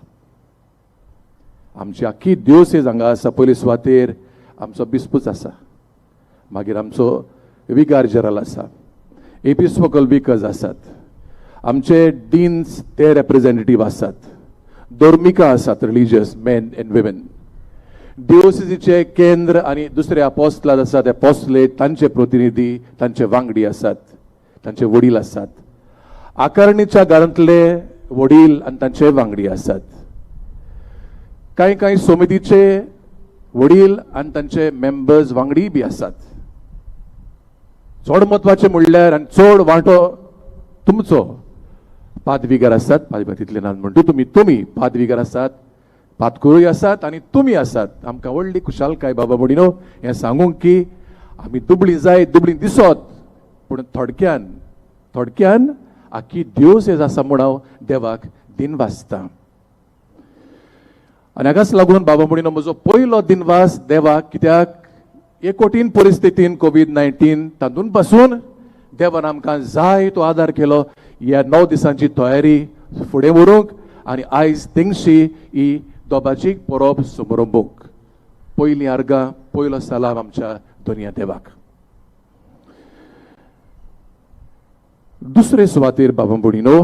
आमची आख्खी दिवसेज हांगा आसा. पयली सुवातेर आमचो बिस्पूच आसा, मागीर आमचो विगार जनरल आसा, एपिस्कोपल विकर्स आसात, आमचे डीन्स ते रिप्रेझेंटेटीव आसात, धर्मिका आसात, रिलिजियस मेन एंड विमेन, डिओसिसीचे केंद्र आणि दुसरे अपोस्टलात आसात अपोस्टलेट तांचे प्रतिनिधी तांचे वांगडी आसात तांचे वडील आसात आकारणीच्या घरांतले वडील आणि तांचे वांगडी आसात काही समितीचे वडील आणि तांचे मेंबर्स वांगडी बी आसात चड म्हत्वाचे म्हणल्यार आनी चड वांटो तुमचो पादवीगार आसात पादवीगार तितले ना म्हणटा तुम्ही पादवीगार आसात पातकुरूय आसात आनी तुमी आसात आमकां व्हडली खुशालकाय बाबा भयणीनो हें सांगूंक की आमी दुबळी जाय दुबळी दिसत पूण थोडक्यान आख्खी दिवस आसा म्हूण हांव देवाक दिनवासता आनी हाकाच लागून बाबा भयणीनो म्हजो पयलो दिनवास देवाक कित्याक हे कठीण परिस्थितीन कोविड-19 तातूंत पासून देवान आमकां जाय तो आदार केलो ह्या 9 दिसांची तयारी फुडें व्हरूंक आनी आयज तेंगशी ही दोबाचीक परब समारंभूक पयलीं आर्गां पयलो सलाम आमच्या दोनया देवाक दुसरे सुवातेर बाबा भयणीनो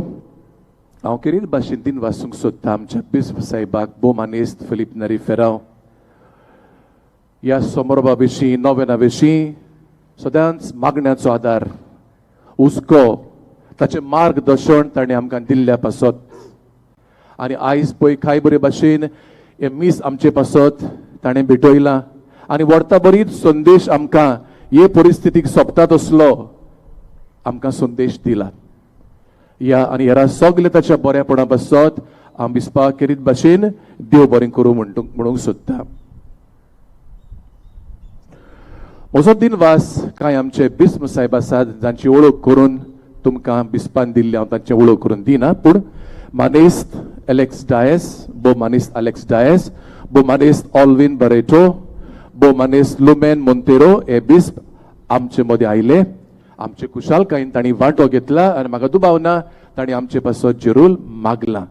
हांव कितें भाशेन दिन वाचूंक सोदता आमच्या बिस्प साहेबाक बोमानेस्त फिलीप नरी फेरांव ह्या समारंभा विशीं नव्याना विशीं सदांच मागण्याचो आदार हुस्को ताचें मार्गदर्शन ताणें आमकां दिल्ल्या पासत आनी आयज पळय कांय बरे भाशेन हे मीस आमचे पासत ताणें भेटयलां आनी व्हरता बरीच संदेश आमकां हे परिस्थितीक सोंपता तसलो आमकां संदेश दिला ह्या आनी हेरा सगळे ताच्या बऱ्यापणा पासत हांव बिस्पाक केरीत भाशेन देव बरें करूं म्हणूंक सोदता म्हजो दिनवास कांय आमचे बिस्म साहेब आसात जांची वळख करून तुमकां बिस्पान दिल्ली हांव तांची वळख करून दिना पूण मानेस्त एलेक्स डायस बो मानेस्त एलेक्स डायस बो मानेस्त ऑल्विन बरेटो बो मानेस्त लुमेन मोंतेरो हे बिस्प आमचे मदें आयले आमचे कुशालकायेन तांणी वांटो घेतला आनी म्हाका दुबावना तांणी आमचे पासत जरूर मागलां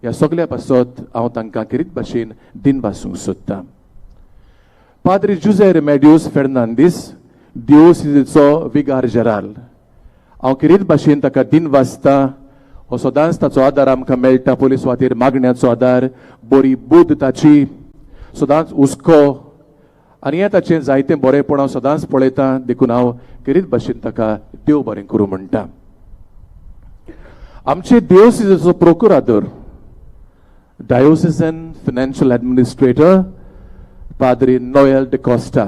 ह्या सगळ्या पासत हांव तांकां किरीत भाशेन दिन वाचूंक सोदतां पाद्री जुझे रेमेडियोस फेर्नांदीस डिओसिसीचो विगार जेराल हांव किरीत भाशेन ताका दिन वाचता हो सदांच ताचो आदार आमकां मेळटा पयले सुवातेर मागण्याचो आदार बरी बुद्ध ताची सदांच हुस्को आनी हें ताचें जायतें बरेंपण हांव सदांच पळयतां देखून हांव किरीत भाशेन ताका देव बरें करूं म्हणटा आमचे डिओसिसीचो प्रोकुरादोर डायोसिजन फायनान्शियल एडमिनिस्ट्रेटर पाद्री नोएल डे कॉस्टा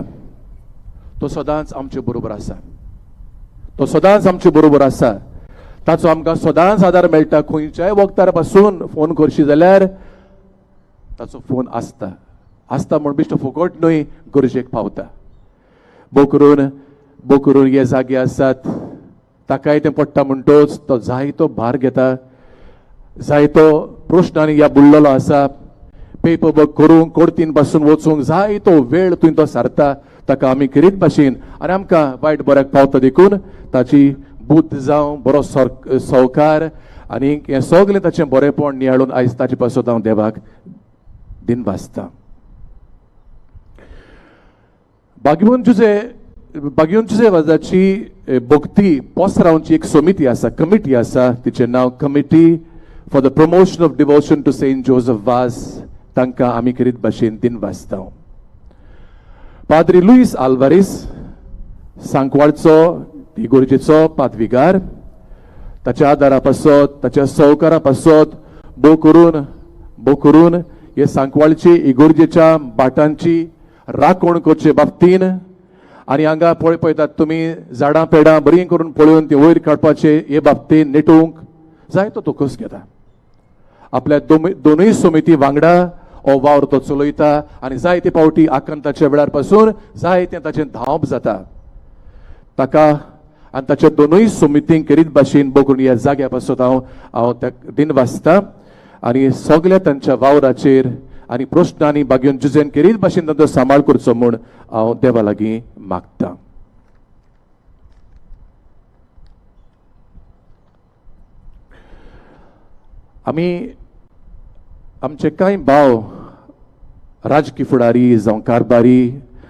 तो सदांच आमचे बरोबर आसा ताचो आमकां सदांच आदार मेळटा खंयच्याय वक्तार पासून फोन करशी जाल्यार ताचो फोन आसता म्हण बिश्ट फुकट न्हय गरजेक पावता भोव करून हे जागे आसात ताकाय तें पडटा म्हणटोच तो जायतो भार घेता जायतो प्रश्नांनी ह्या बुडलेलो आसा पेपर वर्क करूंक कोर्टीन पासून वचूंक जायतो वेळ तुवें तो सारता ताका आमी किरीत भाशेन आनी आमकां वायट बऱ्याक पावता देखून ताची बुद्ध जावं बरो सवकार आनी हें सगलें ताचें बरेंपण नियाळून आयज ताचे पासत हांव देवाक दिन वाचतां बागयोंचुजे वाजाची भक्ती पोसरावची एक समिती आसा कमिटी आसा तिचें नांव committee for the promotion of devotion to saint Joseph वाज तांकां आमी किरीत भाशेन दिन वाचता पाद्री लुईस आल्वारीस सांकवाळचो इगोर्जेचो पादवीगार ताच्या आदारा पासत ताच्या सहकारा पासत भोव करून हे सांकवाळची इगोर्जेच्या बाटांची राखण करचे बाबतीन आनी हांगा पळयतात तुमी झाडां पेडां बरीं करून पळोवन ती वयर काडपाचे हे बाबतीन नेटोवंक जायतो तोकस घेता आपल्या दोनूय समिती वांगडा हो वावर तो चलयता आनी जायते पावटी आकांताच्या वेळार पासून जायतें ताचें धांवप जाता ताका आनी ताच्या दोनूय समितींक किरीत भाशेन बघून ह्या जाग्या पासत हांव दिन वाचता आनी सगळ्या तांच्या वावराचेर आनी प्रश्नांनी बागयोन जुजेन किरीत भाशेन तांचो सांबाळ करचो म्हूण हांव देवा लागीं मागतां आमी आमचे कांय भाव राजकीय फुडारी जावं कारभारी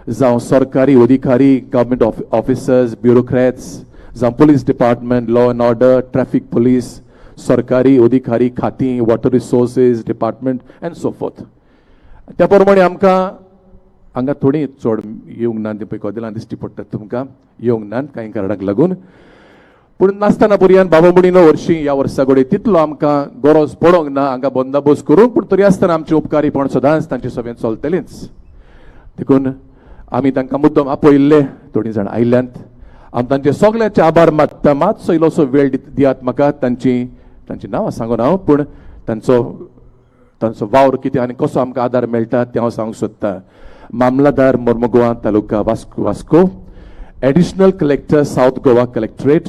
जावं सरकारी अधिकारी गव्हर्मेंट ऑफिसर्स ब्युरोक्रेट्स जावं police department law end order traffic police सरकारी अधिकारी खातीं water resources department and so fourth त्या प्रमाणे आमकां हांगा थोडी चड येवंक ना पळय कदेलां दिश्टी पडटात तुमकां येवंक नात कांय कारणाक लागून पूण नासतना पर्यंत बाबा बुडीनो वर्षी ह्या वर्सा घोडे तितलो आमकां गरज पडोंक ना हांगा बंदोबस्त करूंक पूण तरी आसतना आमचें उपकारीपण सदांच तांचे सभेंत चलतलेंच देखून आमी तांकां मुद्दम आपयल्ले थोडी जाण आयल्यांत हांव तांचे सगळ्यांचे आभार मानता मातसो इल्लोसो वेळ दियात म्हाका तांची नांवां सांगून हांव पूण तांचो वावर कितें आनी कसो आमकां आदार मेळटा तें हांव सांगूंक सोदतां मामलादार Mormugao taluka Vasco additional collector south Goa collectorate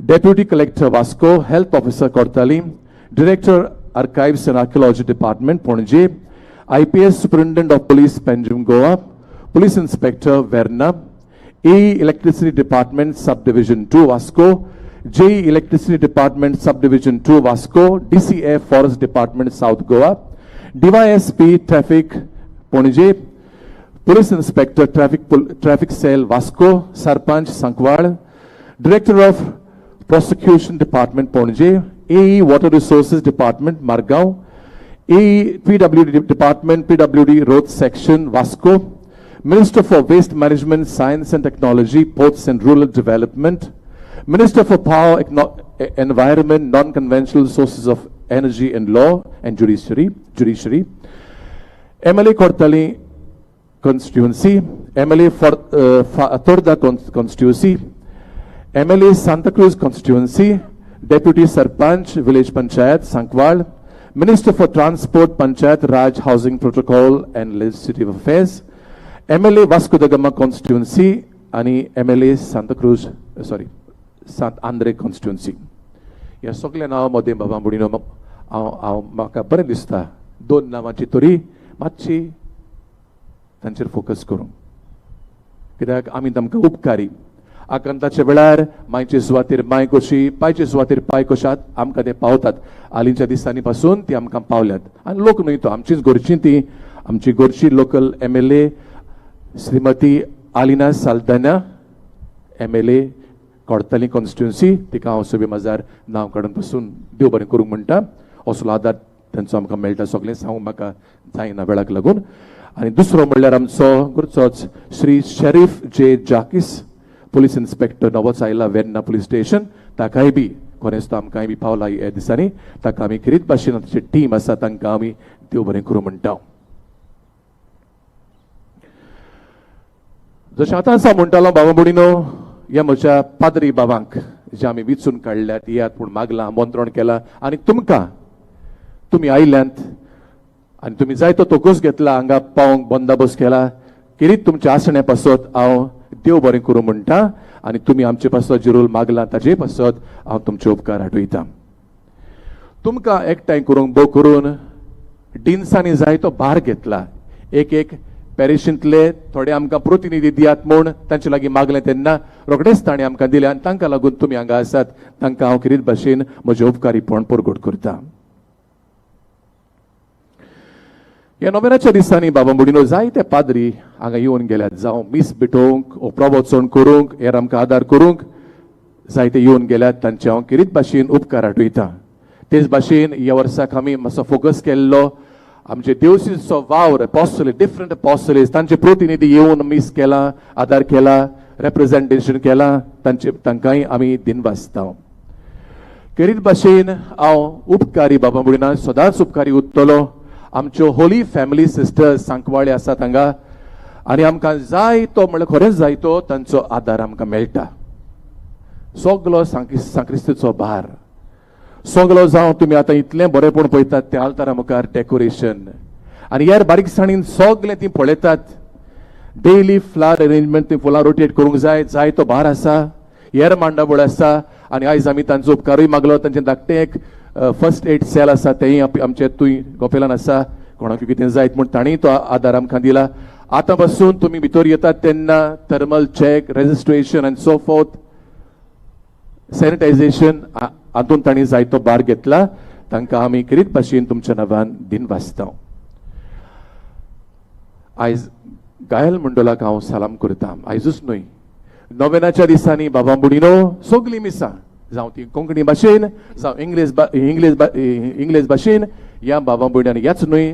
deputy collector Vasco health officer Cortalim director archives and archaeology department Panaji IPS superintendent of police Panjim Goa police inspector Verna AE electricity department sub division 2 Vasco JE electricity department sub division 2 Vasco DCA forest department south Goa DYSP traffic Panaji police inspector traffic cell Vasco sarpanch Sancoale director of prosecution department Panaji AE water resources department Margao AE PWD department PWD road section Vasco Minister for Waste Management, Science and Technology, Ports and Rural Development, Minister for Power, Environment, Non-Conventional Sources of Energy and Law and Judiciary, MLA Kortali Constituency, MLA for Torda Constituency, MLA Santa Cruz Constituency, Deputy Sarpanch, Village Panchayat, Sankwal, Minister for Transport, Panchayat Raj, Housing Protocol and Legislative Affairs, MLA Vasco da Gama Constituency आणि MLA Santa cruise सांत Andre constituency ह्या सगळ्या नांवां मदें बाबा बुडीनो हांव म्हाका बरें दिसता दोन नांवांची तरी मातशी तांचेर फोकस करूं कित्याक आमी तांकां उपकारी आकांताच्या वेळार मांयचे सुवातेर मांय कशी पांयचे सुवातेर पांय कशात आमकां ते पावतात हालींच्या दिसांनी पासून ती आमकां पावल्यात आनी लोक न्हय तो आमचीच गोरची ती आमची गोरची local MLA Shrimati Alina Saldanha MLA Cortalim constituency तिका हांव सभे माजार नांव काडून पासून देव बरें करूंक म्हणटा असलो आदार तांचो आमकां मेळटा सगळें सांगूंक म्हाका जायना वेळाक लागून आनी दुसरो म्हणल्यार आमचो गोरचोच Shri Sharif J Jacques police inspector नवोच आयला वेर्ना पुलीस स्टेशन ताकाय बी कोणेच तो आमकांय बी पावला ह्या दिसांनी ताका आमी खरीच भाशेन ताची टीम आसा तांकां आमी देव बरें करूं म्हणटा जशें आतां आसा म्हणटालो बाबा बुडीनो ह्या म्हज्या पाद्री बाबांक जे आमी विचून काडल्यात येयात पूण मागलां आमंत्रण केलां आनी तुमी आयल्यांत आनी तुमी जायतो तोकूस घेतला हांगा पावोंक बंदोबस्त केला किरीत तुमचे आसणे पासत हांव देव बरें करूं म्हणटा आनी तुमी आमचे पासत जे रोल मागला ताजे पासत हांव तुमचे उपकार आठयतां तुमकां एकठांय करूंक भोव करून डिन्सांनी जायतो भार घेतला एक पॅरिशींतले थोडे आमकां प्रतिनिधी दियात म्हूण तांचे लागीं मागलें तेन्ना रोखडेच ताणें आमकां दिलें आनी तांकां लागून तुमी हांगा आसात तांकां हांव खरीच भाशेन म्हजें उपकारीपण परगट करतां ह्या नोव्हेनाच्या दिसांनी बाबा बुडीनो जायते पाद्री हांगा येवन गेल्यात जावं मीस भेटोवंक ओ प्रवचन करूंक हेर आमकां आदार करूंक जायते येवन गेल्यात तांचे हांव खरीच भाशेन उपकार आठयतां तेच भाशेन ह्या वर्साक आमी मातसो फोकस केल्लो आमचे देवसीचो वावर डिफरंट अपॉस्टलेज तांचे प्रतिनिधी येवन मीस केला आदार केला रिप्रेझेंटेशन केला तांकांय आमी दिनवासता खरीच भाशेन हांव उपकारी बाबा बुडीना सदांच उपकारी उरतलो आमच्यो होली फॅमिली सिस्टर्स सांकवाळे आसात हांगा आनी आमकां जायतो म्हळ्यार खरेंच जायतो तांचो आदार आमकां मेळटा सगलो सांक्रिस्तीचो भार सगलो जावं तुमी आतां इतलें बरेंपण पळयतात ते आल्तारा मुखार डेकोरेशन आनी ह्या बारीकसाणीन सगलें ती पळयतात डेली फ्लावर अरेंजमेंट ती फुलां रोटेट करूंक जाय तो भार आसा हेर मांडावळ आसा आनी आयज आमी तांचो उपकारूय मागलो तांचे धाकटें एक फर्स्ट एड सेल आसा तेंय आमचे तुय गोपेलान आसा कोणाक कितें जायत म्हूण ताणीय तो आदार आमकां दिला आतां पासून तुमी भितर येतात तेन्ना thermal check registration and so fourth sanitisation हातूंत तांणी जायतो भार घेतला तांकां आमी खरीच भाशेन तुमच्या नांवान दिनवासता आयज गायल मंडळाक हांव सलाम करतां आयजूच न्हय नोव्हेनाच्या दिसांनी बाबा बुडीनो सगळीं मिसां जावं ती कोंकणी भाशेन जावं इंग्लीश भाशेन ह्या बाबा बुड्यान ह्याच न्हय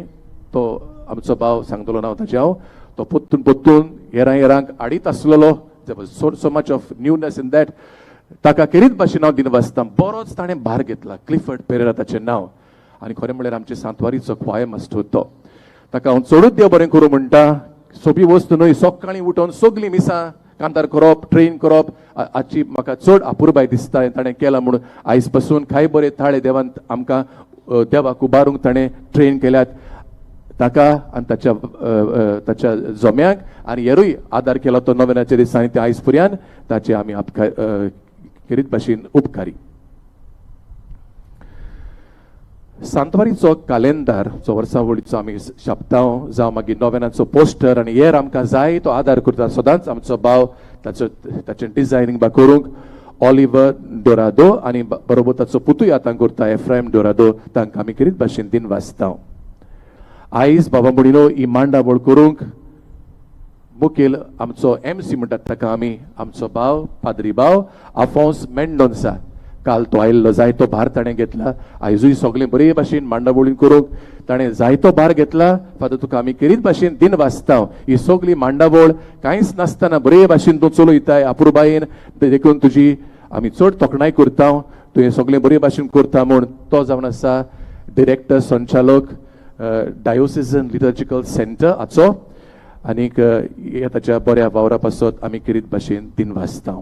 तो आमचो भाव सांगतलो नांव ताचें हांव तो potun येरांक आडीत आसलेलो there was so much of newness in that ताका केरीत भाशेन हांव दिन वाचता बरोच ताणें भार घेतला क्लिफर्ड पेरेरा ताचें नांव आनी खरें म्हळ्यार आमचे सांतवारीचो ख्वाय मास्टर तो ताका हांव चडूच देव बरें करूं म्हणटा सोंपी वस्त न्हय सकाळीं उठोन सगलीं मिसां कांतार करप ट्रेन करप आजची म्हाका चड अपुरबाय दिसता ताणें केला म्हणून आयज पासून कांय बरे थाळे देवान आमकां देवाक उबारूंक ताणें ट्रेन केल्यात ताका आनी ताच्या जोम्यांक आनी हेरूय आदार केलो तो नव्याच्या दिसांनी ते आयज पर्यंत ताचे आमी केरीत भाशेन उपकारी सांतवारीचो कॅलेंडर जो वर्सावळीचो आमी छापतांव जावं मागीर नोवेनाचो पोस्टर आनी हेर आमकां जाय तो आदार करता सदांच आमचो भाव ताचें डिझायनींग बा करूंक ऑलिव्हर डोरादो आनी बरोबर ताचो पुतूय आतां करता एफ्रायम डोरादो तांकां आमी केरीत भाशेन दिन वाचतांव आयज बाबा म्हणिनो ही मांडावळ करूंक मुखेल आमचो MC म्हणटात ताका आमी आमचो भाव पाद्री भाव आफोन्स मेंडोन्सा काल तो आयिल्लो जायतो भार ताणें घेतला आयजूय सगळें बरे भाशेन मांडावळीन करूंक ताणें जायतो भार घेतला फादर तुका आमी केरीत भाशेन दिन वाचतांव ही सगळी मांडावळ कांयच नासतना बरे भाशेन तूं चलयताय अपुरबायेन देखून तुजी आमी चड तोखणाय करता तूं हें सगळें बरे भाशेन करता म्हूण तो जावन आसा डिरेक्टर संचालक डायोसिजन लिटर्जिकल सेंटर हाचो आनीक ताच्या बऱ्या वावरा पासत आमी केरीत भाशेन दिन वाचतांव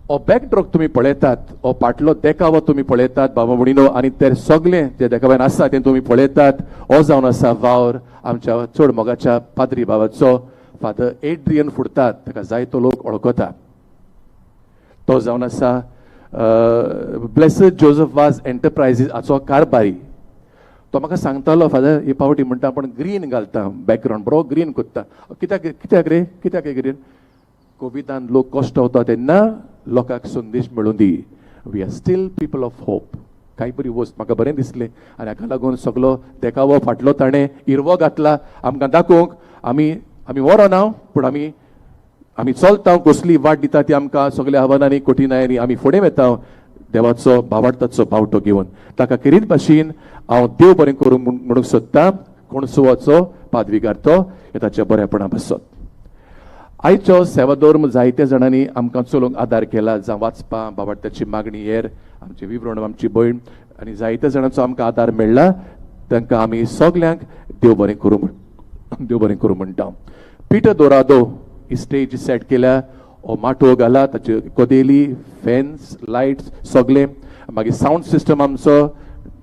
हो बॅकड्रॉप तुमी पळयतात हो पाटलो देखावो तुमी पळयतात बाबा म्हणिनो आनी ते सगळें जे देखाव्यान आसा तें तुमी पळयतात हो जावन आसा वावर आमच्या चड मोगाच्या पाद्री बाबाचो फादर एड्रियन फुडतात ताका जायतो लोक वळखता तो जावन आसा ब्लेसड जोसेफ वाज एंटरप्रायजीस हाचो कारभारी तो म्हाका सांगतालो फादर ही पावटी म्हणटा पण ग्रीन घालता बॅकग्रावंड बरो ग्रीन कोत्ता कित्याक रे कित्याक ग्रीन कोविडान लोक कश्ट वता तेन्ना लोकांक संदेश मेळून दी we are still people of hope कांय बरी वस्त म्हाका बरें दिसलें आनी हाका लागून सगलो देखावो फाटलो ताणें हिरवो घातला आमकां दाखोवंक आमी वरो ना पूण आमी चलता कसली वाट दिता ती आमकां सगल्या आव्हानांनी कठिनायांनी आमी फुडें वेता देवाचो भावार्थाचो बावटो घेवन ताका केरीत भाशेन हांव देव बरें करूं म्हणूंक सोदतां कोणसुवाचो पादविकार तो हे ताच्या बरेपणा पासत आयचो सेवा धर्म जायत्या जाणांनी आमकां चलोवंक आदार केला जावं वाचपा बाबार्थाची मागणी हेर आमचे विवरण आमची भयण आनी जायत्या जाणांचो आमकां आदार मेळ्ळा तांकां आमी सगल्यांक देव बरें करूं म्हणटा पिटर दोरादो ही स्टेज सेट केल्या हो माटो घाला ताचे कोदेली फॅन्स लायट्स सगळें मागीर सावंड सिस्टम आमचो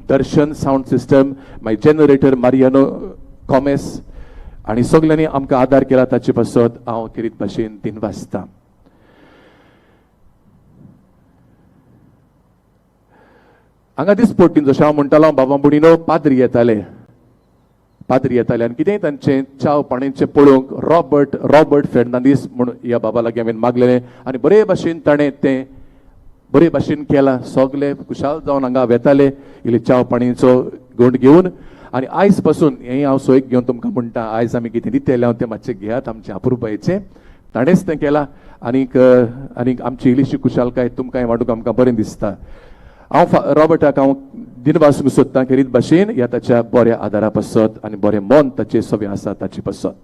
दर्शन सावंड सिस्टम मागीर जनरेटर मारियानो कॉमेस आनी सगल्यांनी आमकां आदार केला ताचे पासत हांव केरीत भाशेन दिन वाचतां हांगा दिसपट्टीन जशें हांव म्हणटालो बाबा बुडीनो पाद्री येताले आनी कितेंय तांचें चाव पाणीचें पळोवंक रॉबर्ट फेर्नांदीस म्हूण ह्या बाबा लागीं हांवें मागलेलें आनी बरे भाशेन ताणें तें बरे भाशेन केलां सगळे खुशाल जावन हांगा वेताले इल्ले चाव पाणीचो गोंड घेवन आनी आयज पासून हें हांव सोयीक घेवन तुमकां म्हणटा आयज आमी कितें दितेलें हांव तें मातशें घेयात आमचें अपुरबायेचें ताणेंच तें केलां आनीक आमची इल्लीशी खुशालकाय तुमकांय वांटूंक आमकां बरें दिसता हांव रॉबर्टाक हांव दिन वाचूंक सोदतां केरीत भाशेन ह्या ताच्या बऱ्या आदारा पासत आनी बरें मन ताचें सगळें आसा ताचे पासत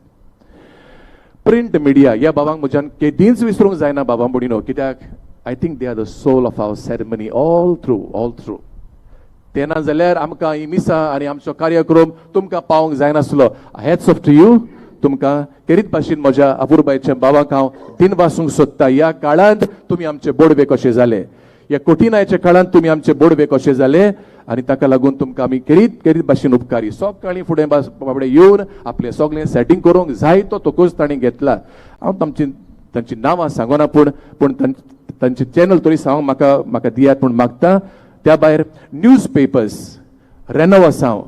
प्रिंट मिडिया ह्या बाबांक म्हज्यान केदींच विसरूंक जायना बाबा बुडीनो कित्याक I think they are the soul of our ceremony all through तेन्ना जाल्यार आमकां ही मिसां आनी आमचो कार्यक्रम तुमकां पावोंक जायनासलो हॅट्स ऑफ टू यू तुमकां केरीत भाशेन म्हज्या अपुरबायेच्या बाबाक हांव दिन वाचूंक सोदतां ह्या काळांत तुमी आमचे बोडवे कशे जाले ह्या कठिनायेच्या काळांत तुमी आमचे बोडवे कशे जाले आनी ताका लागून तुमकां आमी केरीत भाशेन उपकारी सकाळीं फुडें बाबडे येवन आपलें सगळें सेटींग करूंक जाय तो तोकूच ताणें घेतला हांव तांची नांवां सांगना पूण तांचे चॅनल तरी सांग म्हाका दियात म्हूण मागता त्या भायर न्यूज पेपर्स रेनोवासांव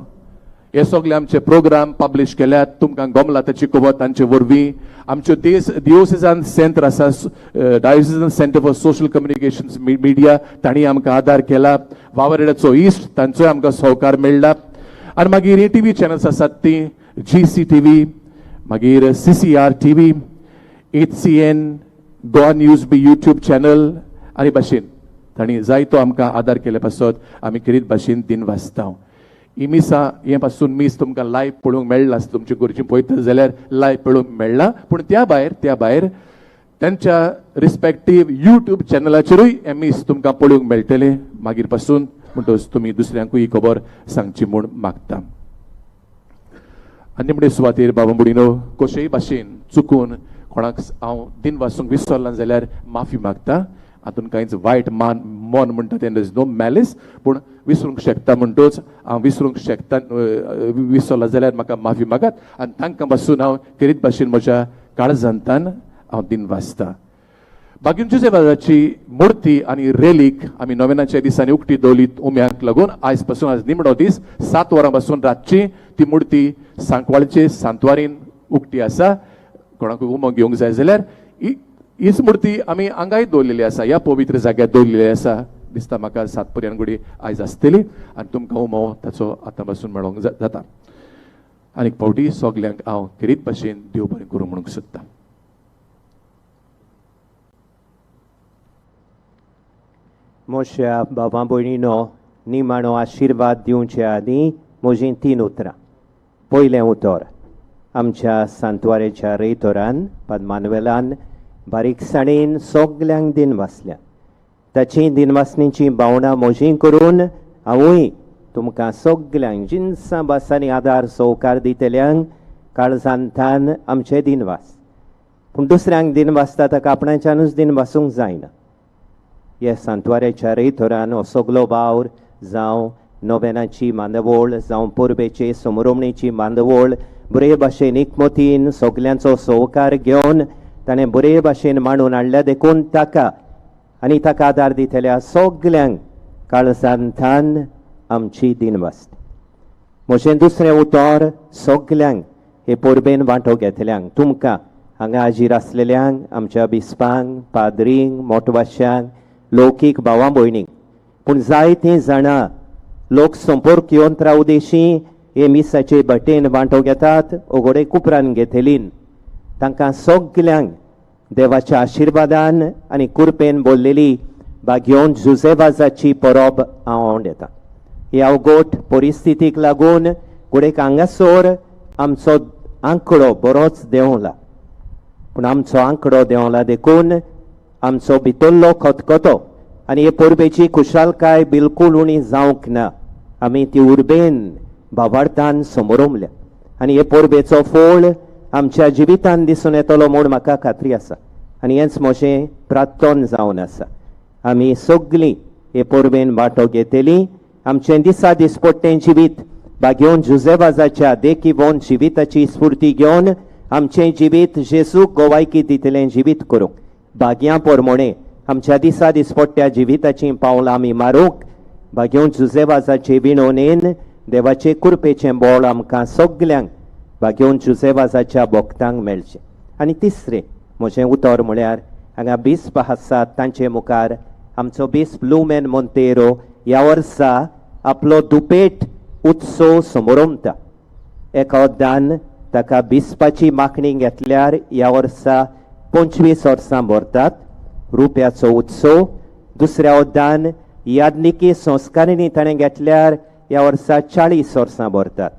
हे सगळे आमचे प्रोग्राम पब्लीश केल्यात तुमकां गमला ताची खबर तांचे वरवीं आमच्यो डिओसिजान सेंटर आसा diocesan centre for social communications media तांणी आमकां आदार केला वावरेड्याचो इश्ट तांचोय आमकां सहकार मेळ्ळा आनी मागीर ही टीव्ही चॅनल्स आसात ती GCTV मागीर CCR TV HCN Goa news बी यूट्यूब चॅनल आनी भाशेन तांणी जायतो आमकां आदार केले पासत आमी केरीत भाशेन दिन वाचता ही मिसां हे पासून मीस तुमकां लायव्ह पळोवंक मेळ्ळा तुमचे घरचीं पळयतत जाल्यार लायव्ह पळोवंक मेळ्ळा पूण त्या भायर त्यांच्या रिस्पेक्टीव यूट्यूब चॅनलाचेरूय हे मीस तुमकां पळोवंक मेळटले मागीर पासून म्हणटच तुमी दुसऱ्यांकूय ही खबर सांगची म्हूण मागता. आनी म्हणटे सुवातेर बाबा बुडीनो कशेय भाशेन चुकून कोणाक हांव दिन वाचूंक विसरला जाल्यार माफी मागता. हातून कांयच वायट मन म्हणटा तें नो मॅलिस पूण विसरूंक शकता म्हणटच हांव विसरूंक शकता विसरला जाल्यार म्हाका माफी मागात आनी तांकां पासून हांव करीत भाशेन म्हज्या काळजांतान हांव दिन वाचता. बागीन जुजेबाजाची मुर्ती आनी रेलीक आमी नोवेनाच्या दिसांनी उक्ती दवरली उम्याक लागून आयज पासून आज निमणो दीस 7 वरां पासून रातची ती मुर्ती सांकवाळचे सांतवारीन उक्ती आसा. कोणाकूय उमो घेवंक जाय जाल्यार हीच मुर्ती आमी हांगाय दवरलेली आसा ह्या पवित्र जाग्यार दवरलेली आसा. दिसता म्हाका 7 पर्यंत घडी आयज आसतली आनी तुमकां उमो ताचो आतां पासून मेळोंक जाता. आनीक फावटी सगल्यांक हांव करीत भाशेन देव बरें करूं म्हणूंक सोदतां. म्हज्या बाबा भयणीनो निमाणो आशिर्वाद दिवच्या आदीं म्हजीं 3 उतरां. पयलें उतर आमच्या सांतवारेच्या रेतोरान पद्मानवेलान बारीकसाणेन सगल्यांक दिन वाचल्या. ताची दिनवासणीची भावना मोजी करून हांवूय तुमकां सगल्यांक जिन्सां बासांनी आदार सहकार दितल्यांक काळजांतान आमचें दिन वास. पूण दुसऱ्यांक दिन वाचता ताका आपणाच्यानूच दिन वाचूंक जायना. ह्या सांतवारेच्या रेतोरान हो सगलो वावर जावं नोवेनाची मांदवळ जावं पुर्बेचे समरोमणेची मांदवळ बरे भाशेन एकमतीन सगल्यांचो सहकार घेवन ताणें बरे भाशेन मांडून हाडल्या देखून ताका आनी ताका आदार दितल्या सगल्यांक काळजांतान आमची दिन वाचता. म्हजें दुसरें उतर सगल्यांक हे परबेन वांटो घेतल्यांक तुमकां हांगा हाजीर आसलेल्यांक आमच्या बिस्पांक पाद्रींक मोठवाश्यांक लौकीक भावां भयणींक पूण जायतीं जाणां लोक संपर्क येवन रावदेशी हे मिसाचे बटेन वांटो घेतात ओगोडे कुपरान घेतलीन तांकां सगल्यांक देवाच्या आशिर्वादान आनी कुरपेन बोललेली बागयोन जुजेबाजाची परब हांव येता. ह्या अवघड परिस्थितीक लागून कुडेक हांगासर आमचो आंकडो बरोच देंवला पूण आमचो आंकडो देंवला देखून आमचो भितरलो खतखतो आनी हे परबेची खुशालकाय बिलकूल उणी जावंक ना. आमी ती उर्बेन भावार्थान समोरमल्या आनी हे परबेचो फळ आमच्या जिवितान दिसून येतलो म्हूण म्हाका खात्री आसा आनी हेंच म्हजें प्रार्थन जावन आसा. आमी सगळीं हे परबेन वांटो घेतली. आमचें दिसा दिसपट्टें जिवीत बागयोन जुजेबाजाच्या देखीवन जिविताची स्फूर्ती घेवन आमचें जिवीत जेजूक गोवायकी दितलें जिवीत करूंक बागयां पोरमोणे आमच्या दिसा दिसपट्ट्या जिविताचीं पावलां आमी मारूंक बागयोन जुजेबाजाचे विणवणेन देवाचे कुरपेचें बोळ आमकां सगल्यांक बागयोन जुजेबाजाच्या भक्तांक मेळचें. आनी तिसरें म्हजें उतर म्हळ्यार हांगा बिस्प आसात तांचे मुखार आमचो बिस्प लुमेन मोंतेरो ह्या वर्सा आपलो दुपेट उत्सव समोरमता. एका वद्दान ताका बिस्पाची मागणी घेतल्यार ह्या वर्सा 25 वर्सां भरतात रुप्याचो उत्सव. दुसऱ्या वद्दान यादनिकी संस्कारांनी ताणें घेतल्यार ह्या वर्सा 40 वर्सां भरतात.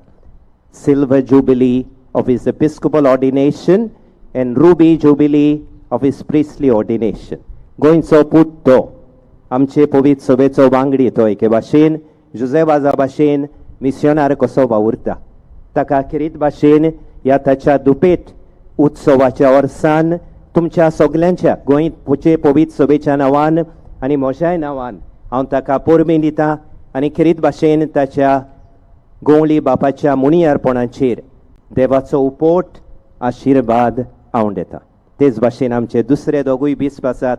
Silver jubilee of his Episcopal ordination end ruby jubilee of his priestly ordination. गोंयचो पूत तो आमचे पवित्र सभेचो वांगडी तो एके भाशेन जुजेबाजा भाशेन मिशनार कसो वावुरता ताका खेरीत भाशेन ह्या ताच्या दुपेट उत्सवाच्या वर्सान तुमच्या सगल्यांच्या गोंयचे पवित्र सभेच्या नांवान आनी म्हज्याय नांवान हांव ताका पोरबें दितां आनी खेरीत भाशेन ताच्या गोवळी बापाच्या मुणियारपणाचेर देवाचो उपोट आशिर्वाद हांव दितां. तेच भाशेन आमचे दुसरे दोगूय बिस्प आसात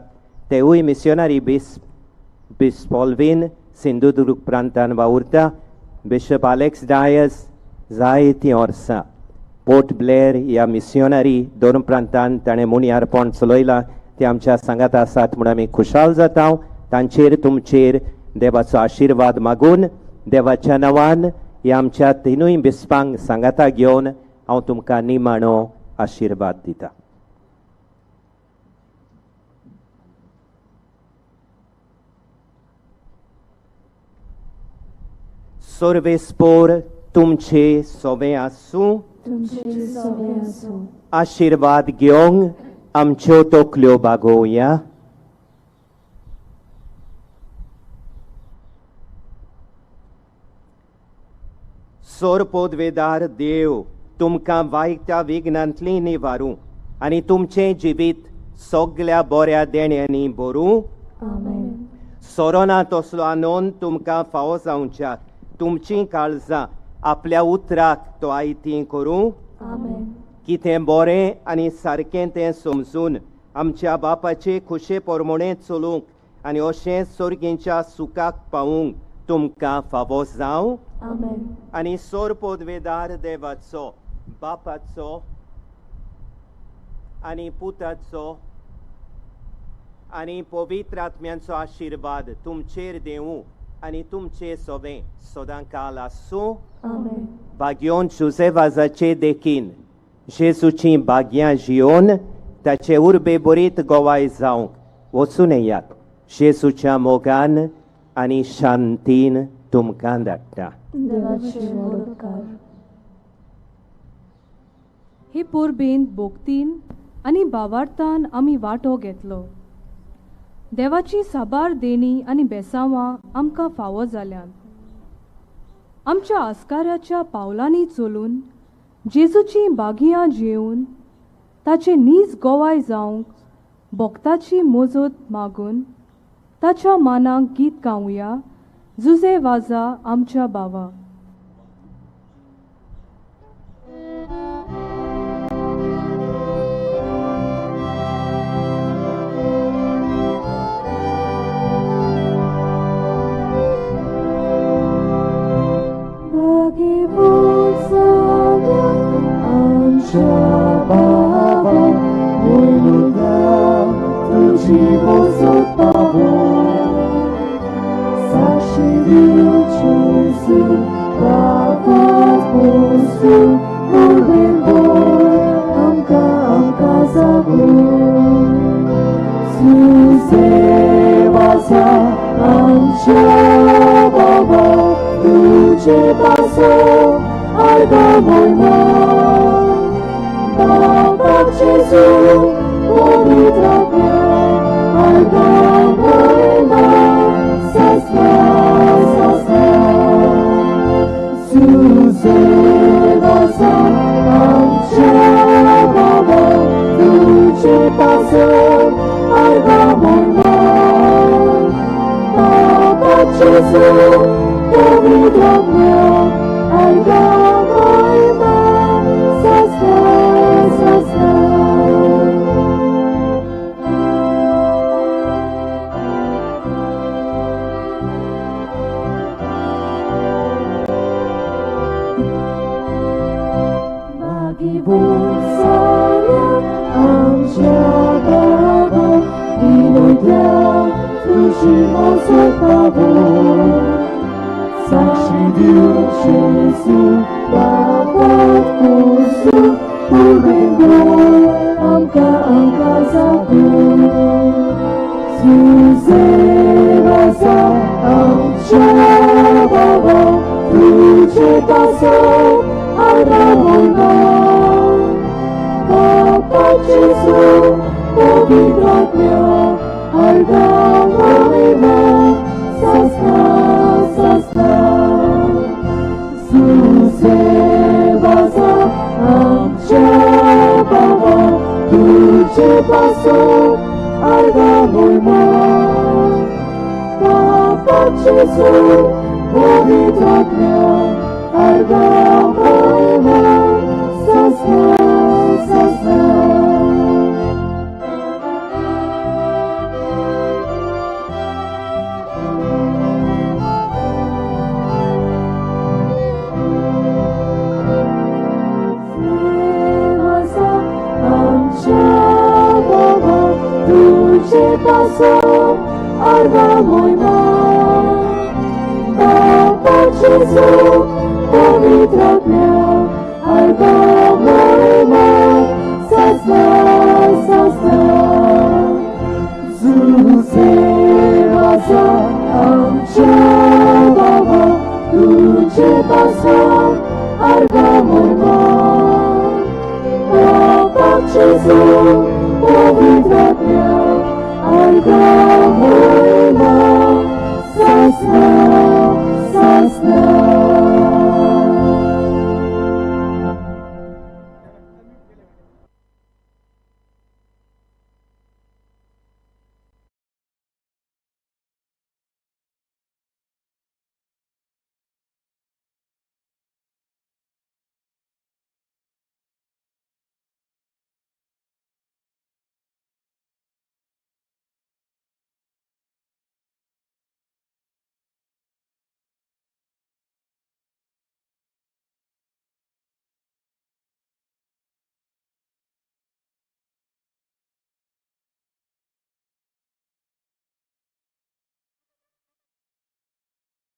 तेवूय मिशनरी बिस्प ऑल्वीन सिंधुदुर्ग प्रांतान वावुरता. बिशप आलेक्स डायस जायतीं वर्सां पोर्ट ब्लेर ह्या मिशनरी दोन प्रांतान ताणें मुणियारपण चलयलां ते आमच्या सांगात आसात म्हूण आमी खुशाल जाता. तांचेर तुमचेर देवाचो आशिर्वाद मागून देवाच्या नांवान ह्या आमच्या तिनूय बिस्पांक सांगाता घेवन हांव तुमकां निमाणो आशिर्वाद दितां. सर्वेस्पोर तुमचे सोबे आसूं. तुमचे सवे आसूं. आशीर्वाद घेवंक आमच्यो तकल्यो बागोवया. सोर पोदवेदार देव तुमकां वायट्या विघ्नांतली निवारूं आनी तुमचें जिवीत सगळ्या बऱ्या देण्यांनी भरूं. आमेन. सोरोना तसलो आनंद तुमकां फावो जावच्याक तुमचीं काळजां आपल्या उतराक तो आयती करूं. आमेन. कितें बरें आनी सारकें तें समजून आमच्या बापाचे खुशे पोरमोणे चलूंक आनी अशें सर्गेच्या सुखाक पावूंक तुमकां फावो जावं. आमेन. आनी सोर पोदवेदार देवाचो बापाचो आनी पुताचो आनी पवित्र आत्म्यांचो आशिर्वाद तुमचेर देवूं आनी तुमचे सोबे सदां काल आसूं. आमेन. भाग्योन जुसेवाजाचे देखीन जेजूची भाग्यां जियोन ताचे उर्बे बरीत गोवाय जावंक वचून येयात. जेजूच्या मोगान आनी शांतीन तुमकां धाडटा. देवाचे मोडकार. हे पोरबेन भोगतीन आनी भावार्थान आमी वांटो घेतलो. देवाची साबार देणी आनी बेसांवां आमकां फावो जाल्यात. आमच्या आस्काऱ्याच्या पावलांनी चलून जेजूची बागियां जेवन ताचे नीज गोवाय जावंक भोगताची मोजत मागून ताच्या मानाक गीत गावया. जुजे वाजा आमच्या बावा. Jesu, arga mój Pan. O Pan Jesu, powiedz dnia, arga